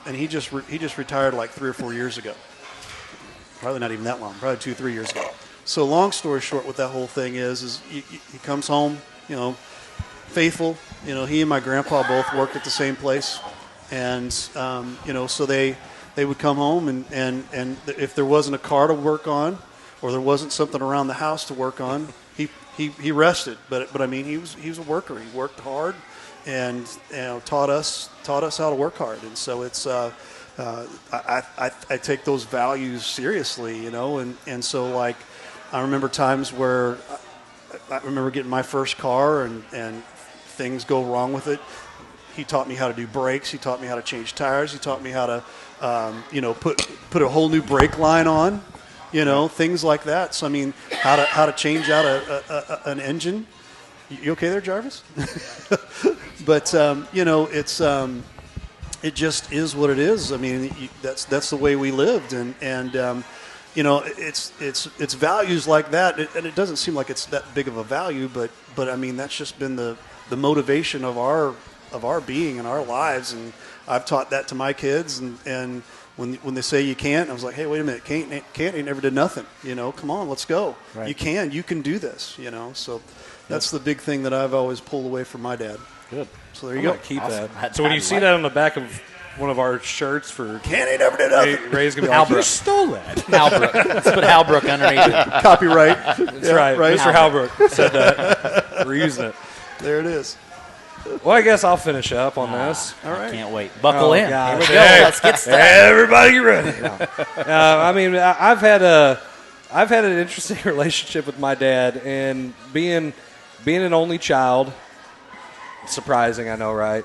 and he just retired like 3 or 4 years ago. Probably not even that long. Probably 2-3 years ago. So long story short, what that whole thing is he comes home, faithful. He and my grandpa both worked at the same place, and so they would come home, and if there wasn't a car to work on, or there wasn't something around the house to work on, he rested. But I mean, he was a worker. He worked hard, and taught us how to work hard. And so it's I take those values seriously, and so I remember times where I remember getting my first car and things go wrong with it. He taught me how to do brakes. He taught me how to change tires. He taught me how to, put a whole new brake line on, things like that. So I mean, how to change out an engine. You okay there, Jarvis? But it's it just is what it is. I mean, that's the way we lived, and it's values like that, and it doesn't seem like it's that big of a value, but I mean, that's just been the motivation of our being and our lives, and I've taught that to my kids, and when they say you can't, I was like, hey, wait a minute, can't, ain't never did nothing, come on, let's go. Right. You can do this, so that's the big thing that I've always pulled away from my dad. Good. So there you go. Keep awesome. that. So when you see that on the back of one of our shirts for Can't, ain't never did nothing. Ray's gonna be like, you stole that. Halbrook. Let's put Halbrook underneath it. Copyright. That's right. Mr. Halbrook said that. We're using it. There it is. Well, I guess I'll finish up on this. All right. Can't wait. Buckle in. Gosh. Here we go. Hey, Let's get started. Everybody get ready. I mean, I've had an interesting relationship with my dad, and being an only child, Surprising, I know, right?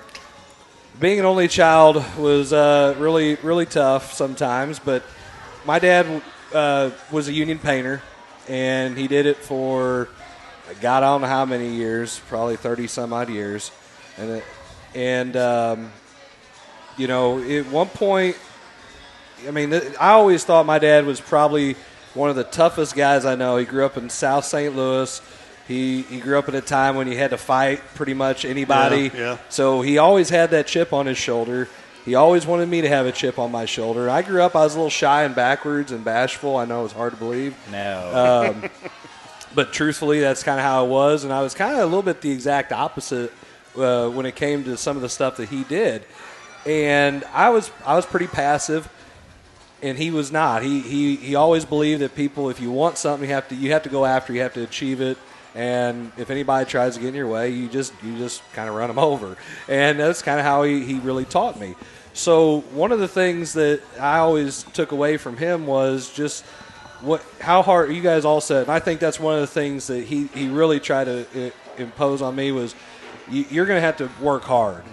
Being an only child was really, really tough sometimes, but my dad was a union painter, and he did it for, God, I don't know how many years, probably 30-some-odd years. And you know, at one point, I mean, I always thought my dad was probably one of the toughest guys I know. He grew up in South St. Louis. He grew up at a time when you had to fight pretty much anybody. Yeah. So he always had that chip on his shoulder. He always wanted me to have a chip on my shoulder. I grew up, I was a little shy and backwards and bashful. I know it's hard to believe. No. But truthfully, that's kind of how it was. And I was kind of a little bit the exact opposite when it came to some of the stuff that he did. And I was pretty passive, and he was not. He always believed that people, if you want something, you have to go after, you have to achieve it. And if anybody tries to get in your way, you just kind of run them over. And that's kind of how he really taught me. So one of the things that I always took away from him was just how hard you guys all said. And I think that's one of the things that he really tried to impose on me was you're going to have to work hard.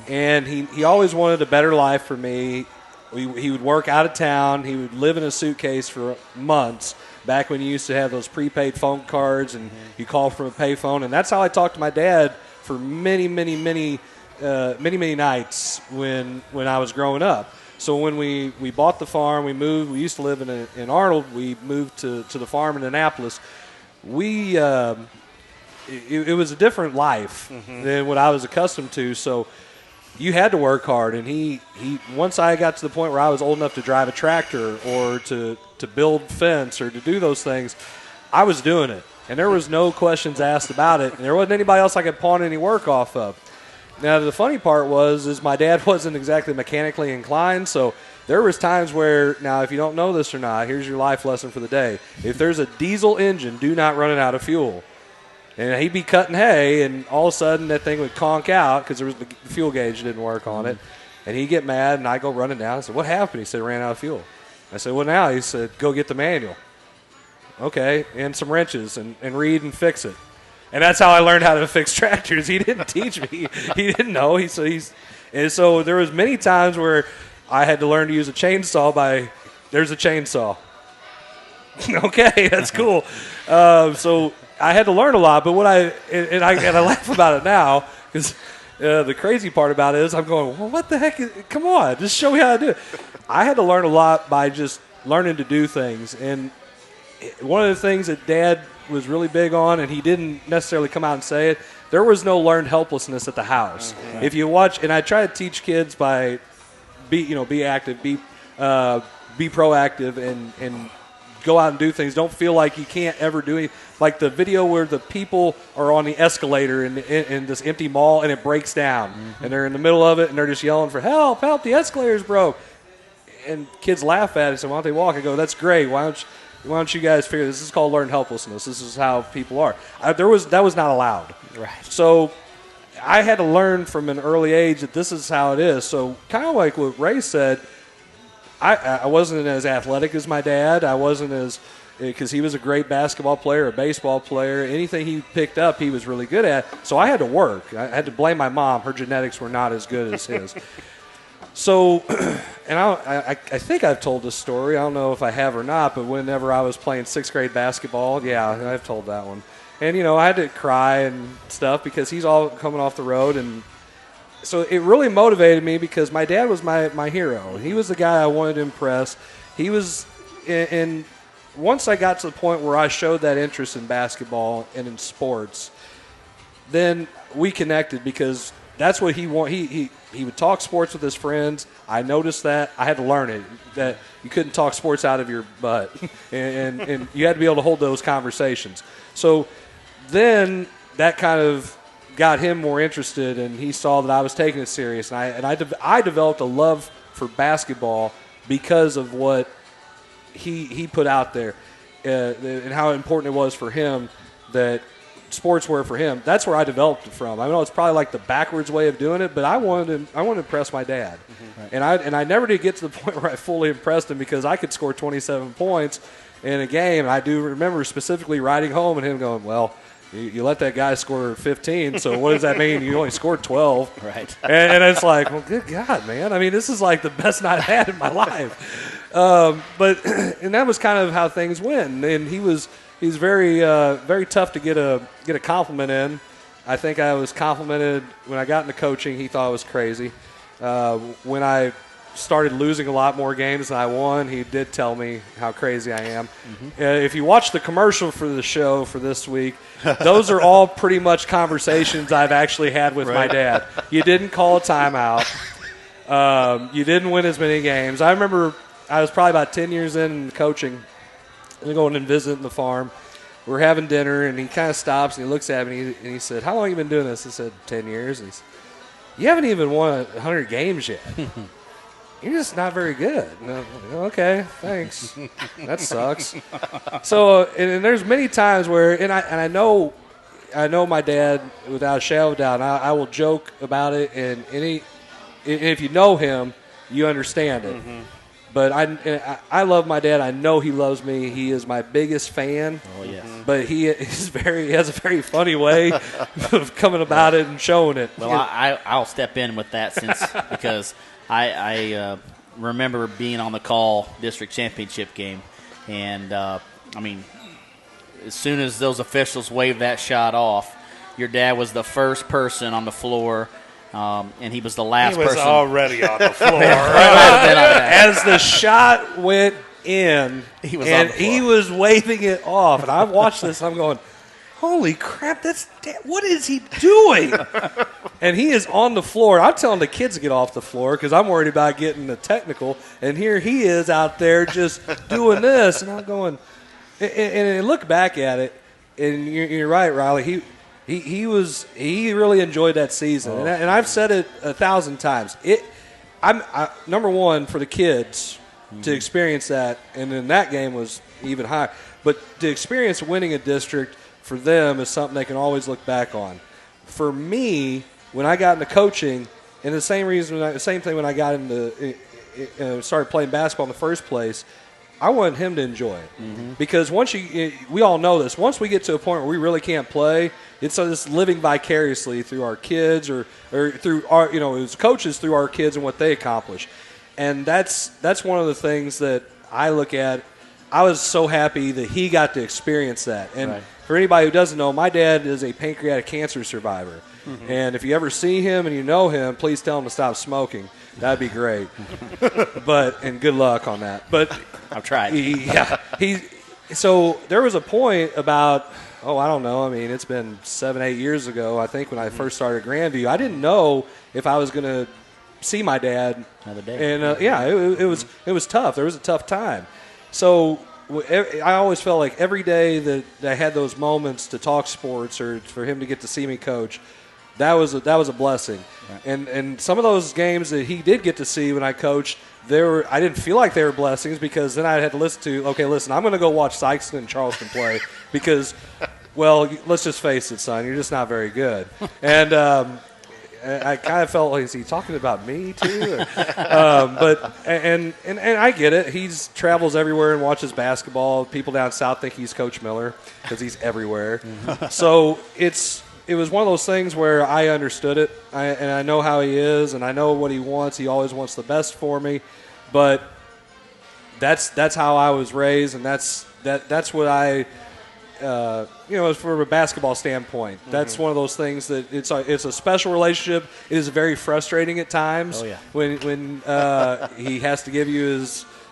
And he always wanted a better life for me. He would work out of town. He would live in a suitcase for months. Back when you used to have those prepaid phone cards and you call from a payphone. And that's how I talked to my dad for many nights when I was growing up. So when we bought the farm, we moved. We used to live in Arnold. We moved to the farm in Annapolis. It was a different life than what I was accustomed to. So you had to work hard. And he once I got to the point where I was old enough to drive a tractor or to build fence or to do those things, I was doing it. And there was no questions asked about it. And there wasn't anybody else I could pawn any work off of. Now, the funny part is my dad wasn't exactly mechanically inclined, so there was times where, now, if you don't know this or not, here's your life lesson for the day. If there's a diesel engine, do not run it out of fuel. And he'd be cutting hay, and all of a sudden that thing would conk out because the fuel gauge didn't work on it. And he'd get mad, and I'd go running down. I said, what happened? He said, ran out of fuel. I said, what now? He said, go get the manual. Okay, and some wrenches, and read and fix it. And that's how I learned how to fix tractors. He didn't teach me. He didn't know. And so there was many times where I had to learn to use a chainsaw there's a chainsaw. Okay, that's cool. So I had to learn a lot. But I laugh about it now because the crazy part about it is I'm going, well, what the heck? Come on, just show me how to do it. I had to learn a lot by just learning to do things. And one of the things that Dad was really big on, and he didn't necessarily come out and say it, there was no learned helplessness at the house. Mm-hmm. If you watch, and I try to teach kids by be active, be proactive, and go out and do things. Don't feel like you can't ever do anything. Like the video where the people are on the escalator in this empty mall and it breaks down, and they're in the middle of it and they're just yelling for help, the escalator's broke. And kids laugh at it, so why don't they walk? I go, that's great. Why don't you guys figure this is called learned helplessness? This is how people are. That was not allowed. Right. So I had to learn from an early age that this is how it is. So kind of like what Ray said, I wasn't as athletic as my dad. I wasn't because he was a great basketball player, a baseball player. Anything he picked up, he was really good at. So I had to work. I had to blame my mom. Her genetics were not as good as his. So, and I think I've told this story. I don't know if I have or not, but whenever I was playing sixth grade basketball, yeah, I've told that one. And, I had to cry and stuff because he's all coming off the road. And so it really motivated me because my dad was my hero. He was the guy I wanted to impress. He was, and once I got to the point where I showed that interest in basketball and in sports, then we connected because that's what he wanted. He would talk sports with his friends. I noticed that. I had to learn it, that you couldn't talk sports out of your butt. and you had to be able to hold those conversations. So then that kind of got him more interested, and he saw that I was taking it serious. And I developed a love for basketball because of what he put out there and how important it was for him that sports were for him. That's where I developed it from. I know it's probably like the backwards way of doing it, but I wanted to impress my dad. Mm-hmm. Right. And I never did get to the point where I fully impressed him because I could score 27 points in a game. I do remember specifically riding home and him going, well, you let that guy score 15, so what does that mean? You only scored 12. Right. And it's like, well, good God, man. I mean, this is like the best night I've had in my life. And that was kind of how things went. And he's very very tough to get a compliment in. I think I was complimented when I got into coaching. He thought I was crazy. When I started losing a lot more games than I won, he did tell me how crazy I am. If you watch the commercial for the show for this week, those are all pretty much conversations I've actually had with my dad. You didn't call a timeout. You didn't win as many games. I remember I was probably about 10 years in coaching and going and visiting the farm. We're having dinner, and he kind of stops, and he looks at me, and he said, how long have you been doing this? I said, 10 years. And he said, you haven't even won 100 games yet. You're just not very good. And I'm like, okay, thanks. That sucks. So, and there's many times where, and I know my dad without a shadow of a doubt. I will joke about it, and if you know him, you understand it. But I love my dad. I know he loves me. He is my biggest fan. Oh yes. But he has a very funny way of coming about it and showing it. Well, I'll step in with that because I remember being on the call district championship game, and I mean, as soon as those officials waved that shot off, your dad was the first person on the floor. And he was the last person. He was already on the floor. As the shot went in, he was waving it off. And I've watched this, I'm going, holy crap, what is he doing? And he is on the floor. I'm telling the kids to get off the floor because I'm worried about getting the technical. And here he is out there just doing this. And I'm going, and look back at it, and you're right, Riley. He really enjoyed that season, and I've said it 1,000 times. Number one for the kids to experience that, and then that game was even higher. But to experience winning a district for them is something they can always look back on. For me, when I got into coaching, and the same thing when I got into started playing basketball in the first place. I wanted him to enjoy it because we all know this. Once we get to a point where we really can't play, it's just living vicariously through our kids or through our, as coaches through our kids and what they accomplish. And that's one of the things that I look at. I was so happy that he got to experience that. And for anybody who doesn't know, my dad is a pancreatic cancer survivor. And if you ever see him and you know him, please tell him to stop smoking. That'd be great. And good luck on that. But I've tried. So there was a point about, I don't know. I mean, it's been 7-8 years ago, I think, when I first started Grandview. I didn't know if I was going to see my dad another day. And it was tough. There was a tough time. So I always felt like every day that I had those moments to talk sports or for him to get to see me coach, that was a blessing. Right. And some of those games that he did get to see when I coached, I didn't feel like they were blessings because then I had to listen to, I'm going to go watch Sykeston and Charleston play because, let's just face it, son, you're just not very good. And I kind of felt like, is he talking about me too? But I get it. He travels everywhere and watches basketball. People down south think he's Coach Miller because he's everywhere. So it was one of those things where I understood it, and I know how he is, and I know what he wants. He always wants the best for me, but that's how I was raised, and that's what I, from a basketball standpoint, that's one of those things that it's a special relationship. It is very frustrating at times when he has to give you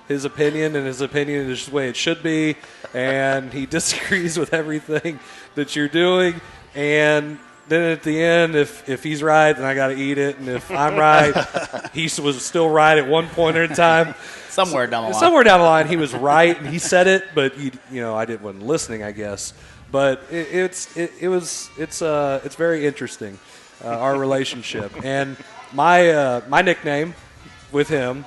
his opinion, and his opinion is the way it should be, and he disagrees with everything that you're doing. And then at the end, if he's right, then I got to eat it. And if I'm right, he was still right at one point in time. Somewhere down the line. Somewhere down the line, he was right, and he said it, but I wasn't listening, I guess. But it's very interesting, our relationship. And my nickname with him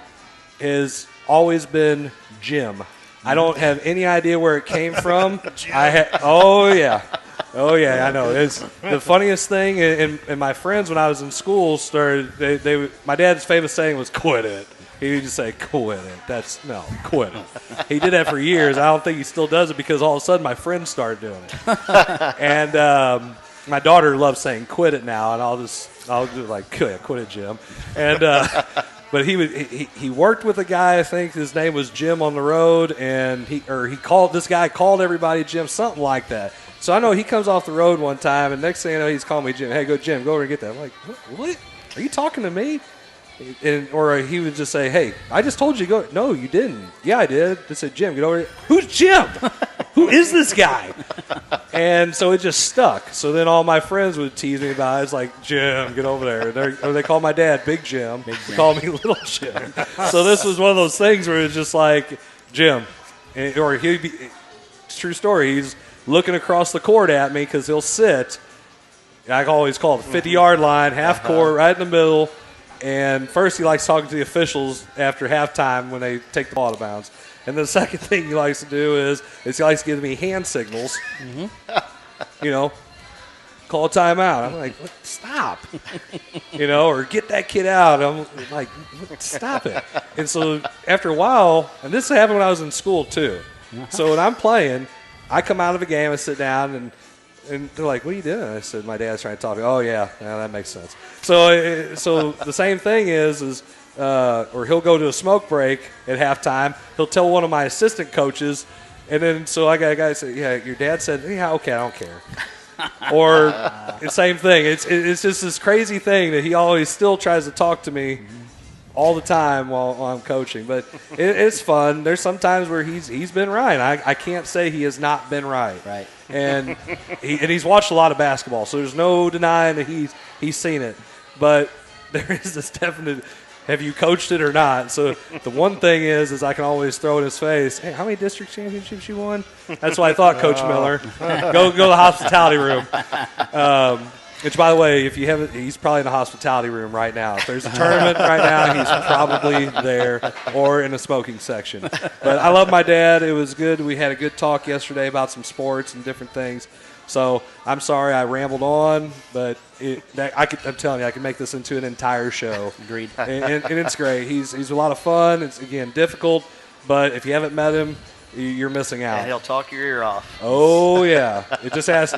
has always been Jim. I don't have any idea where it came from. Oh, yeah, I know. It's the funniest thing, and my friends when I was in school started, my dad's famous saying was, quit it. He would just say, quit it. Quit it. He did that for years. I don't think he still does it because all of a sudden my friends started doing it. And my daughter loves saying quit it now, and I'll do like, quit it, Jim. And but he worked with a guy, I think his name was Jim on the road, and this guy called everybody Jim, something like that. So I know he comes off the road one time, and next thing you know, he's calling me Jim. Hey, go Jim, go over and get that. I'm like, what? Are you talking to me? Or he would just say, hey, I just told you to go. No, you didn't. Yeah, I did. I said, Jim, get over here. Who's Jim? Who is this guy? And so it just stuck. So then all my friends would tease me about it. It's like, Jim, get over there. Or they call my dad Big Jim. They call me Little Jim. So this was one of those things where it's just like, Jim. Or it's a true story. He's looking across the court at me because he'll sit. I always call it the 50-yard line, half court, right in the middle. And first he likes talking to the officials after halftime when they take the ball out of bounds. And the second thing he likes to do is he likes to give me hand signals. Mm-hmm. Call a timeout. I'm like, stop. Or get that kid out. I'm like, stop it. And so after a while, and this happened when I was in school too. So when I'm playing, I come out of a game, I sit down, and they're like, what are you doing? I said, my dad's trying to talk to me. Oh, yeah, that makes sense. So the same thing is or he'll go to a smoke break at halftime. He'll tell one of my assistant coaches, and then so I got a guy say, yeah, your dad said, yeah, okay, I don't care. Or the same thing. It's just this crazy thing that he always still tries to talk to me all the time while I'm coaching. But it's fun. There's some times where he's been right. I can't say he has not been right. Right. And he's watched a lot of basketball, so there's no denying that he's seen it. But there is this definite, have you coached it or not? So the one thing is I can always throw in his face, hey, how many district championships you won? That's what I thought, Coach Miller. Go to the hospitality room. Which, by the way, if you haven't, he's probably in the hospitality room right now. If there's a tournament right now, he's probably there or in the smoking section. But I love my dad. It was good. We had a good talk yesterday about some sports and different things. So I'm sorry I rambled on, but I'm telling you, I can make this into an entire show. Agreed. And it's great. He's a lot of fun. It's, again, difficult, but if you haven't met him, you're missing out. And he'll talk your ear off. Oh, yeah. Just ask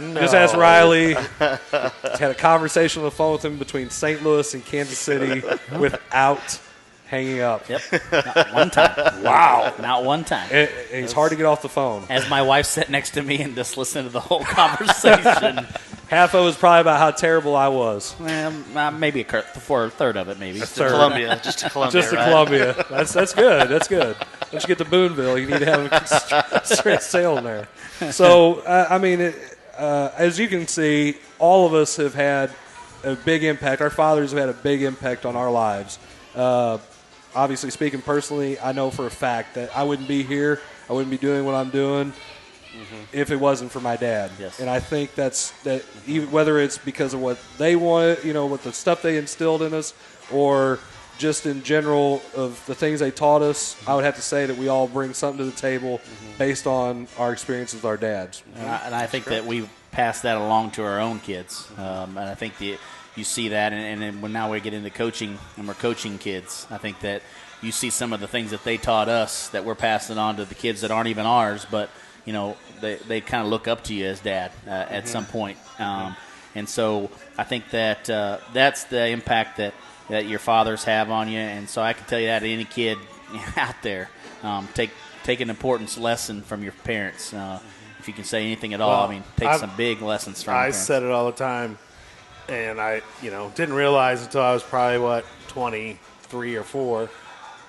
Riley. Just had a conversation on the phone with him between St. Louis and Kansas City without hanging up. Yep. Not one time. Wow. Not one time. And it's hard to get off the phone. As my wife sat next to me and just listened to the whole conversation. Half of it was probably about how terrible I was. Maybe for a third of it, maybe. Just to Columbia. Just to Columbia, Just to Columbia. That's good. That's good. Once you get to Boonville, you need to have a straight sailing there. So, as you can see, all of us have had a big impact. Our fathers have had a big impact on our lives. Obviously, speaking personally, I know for a fact that I wouldn't be here. I wouldn't be doing what I'm doing if it wasn't for my dad. Yes. And I think that even whether it's because of what they wanted, what the stuff they instilled in us, or just in general of the things they taught us, I would have to say that we all bring something to the table based on our experiences with our dads. And I think that we've passed that along to our own kids. And I think you see that, and then when now we get into coaching and we're coaching kids, I think that you see some of the things that they taught us that we're passing on to the kids that aren't even ours, but they kind of look up to you as dad at some point. And so I think that that's the impact that your fathers have on you. And so I can tell you that any kid out there, take an important lesson from your parents. If you can say anything at all, take some big lessons from your parents. I said it all the time, and I didn't realize until I was probably, 23 or 4.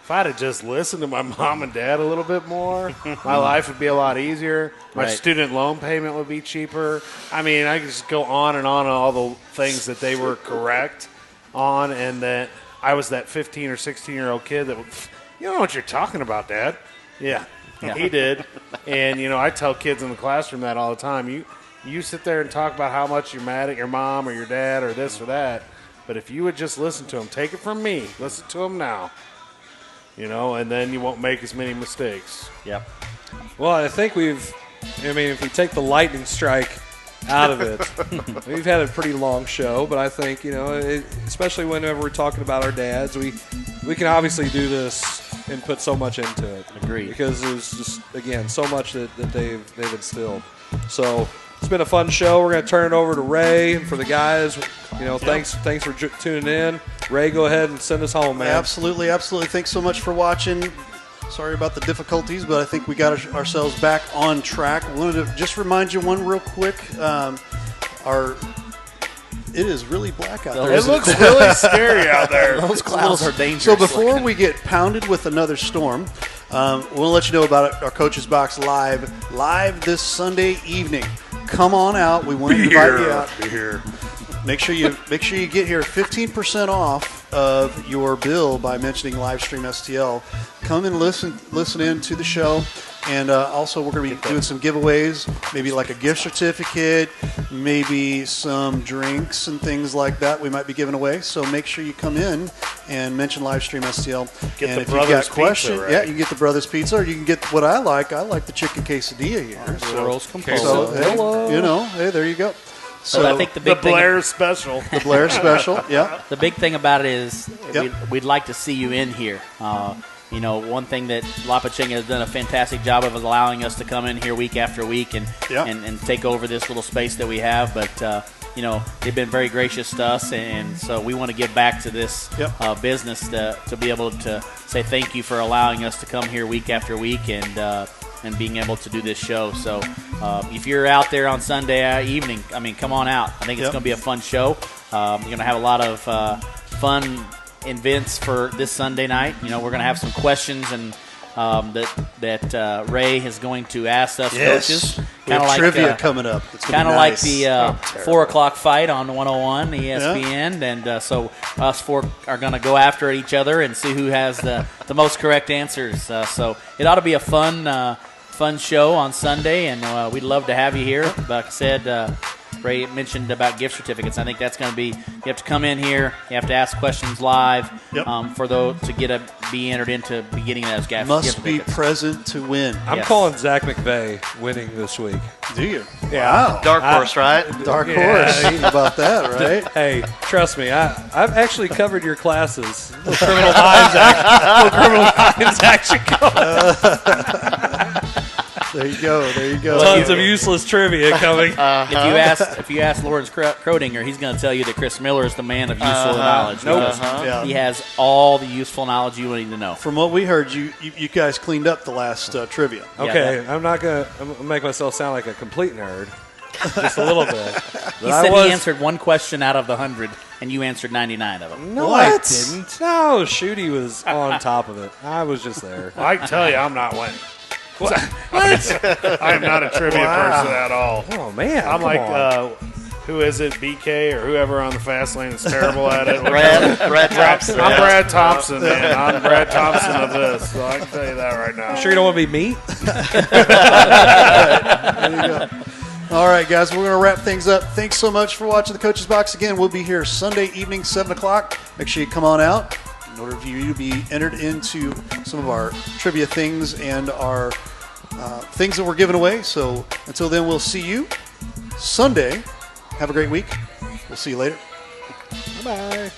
If I'd have just listened to my mom and dad a little bit more, my life would be a lot easier. My student loan payment would be cheaper. I could just go on and on all the things that they were correct on, and that I was that 15 or 16-year-old kid that would, you don't know what you're talking about, Dad. Yeah, he did. And, I tell kids in the classroom that all the time. You sit there and talk about how much you're mad at your mom or your dad or this or that, but if you would just listen to them, take it from me, listen to them now. And then you won't make as many mistakes. Yep. Well, I think if we take the lightning strike out of it, we've had a pretty long show, but I think, especially whenever we're talking about our dads, we we can obviously do this and put so much into it. Agreed. Because there's just, again, so much that they've instilled. So it's been a fun show. We're going to turn it over to Ray and for the guys. Thanks for tuning in. Ray, go ahead and send us home, man. Absolutely. Thanks so much for watching. Sorry about the difficulties, but I think we got ourselves back on track. I wanted to just remind you one real quick. It is really black out there. It looks really scary out there. Those clouds are dangerous. So before we get pounded with another storm, we'll let you know about our Coach's Box live this Sunday evening. Come on out. We want to invite you out. Be here. Make sure you get here. 15% off of your bill by mentioning Livestream STL. Come and listen in to the show. And also, we're going to be doing some giveaways, maybe like a gift certificate, maybe some drinks and things like that we might be giving away. So make sure you come in and mention Livestream STL. Get and the if you've Brothers got Pizza, questions, right? yeah, you can get the Brothers Pizza, or you can get what I like. I like the chicken quesadilla here. Swirls composer. So, hey, there you go. So I think the big thing, Blair special. the Blair special, yeah. the big thing about it is Yep. we'd like to see you in here. One thing that La Pachinga has done a fantastic job of is allowing us to come in here week after week and take over this little space that we have. But they've been very gracious to us, and so we want to give back to this business to be able to say thank you for allowing us to come here week after week and being able to do this show. So if you're out there on Sunday evening, come on out. I think it's going to be a fun show. You're going to have a lot of fun events for this Sunday night. We're going to have some questions and that Ray is going to ask us coaches. We have trivia coming up. It's Kind of nice. like the 4 o'clock fight on 101 ESPN, and so us four are going to go after each other and see who has the most correct answers. So it ought to be a fun show on Sunday, and we'd love to have you here. Like I said, Ray mentioned about gift certificates. I think that's going to be, you have to come in here, you have to ask questions live for those to be entered into getting those gift certificates. Must be present to win. I'm calling Zach McVay winning this week. Do you? Yeah. Wow. Dark horse, right? Dark horse. About that, right? Hey, trust me, I've actually covered your classes. Criminal Minds action. There you go. Tons of useless trivia coming. If you ask Lawrence Crodinger, he's going to tell you that Chris Miller is the man of useful knowledge. Yeah. He has all the useful knowledge you need to know. From what we heard, you guys cleaned up the last trivia. Okay, I'm not going to make myself sound like a complete nerd. Just a little bit. He said he answered one question out of the 100, and you answered 99 of them. No, I didn't. No, Shooty was on top of it. I was just there. I can tell you, I'm not winning. What? I am not a trivia person at all. Oh, man. I'm like, who is it, BK or whoever on the fast lane that's terrible at it? Brad Thompson. I'm Brad Thompson, man. I'm Brad Thompson of this, so I can tell you that right now. Sure you don't want to be me? There you go. All right, guys, we're going to wrap things up. Thanks so much for watching the Coach's Box. Again, we'll be here Sunday evening, 7 o'clock. Make sure you come on out in order for you to be entered into some of our trivia things and our things that we're giving away. So until then, we'll see you Sunday. Have a great week. We'll see you later. Bye-bye.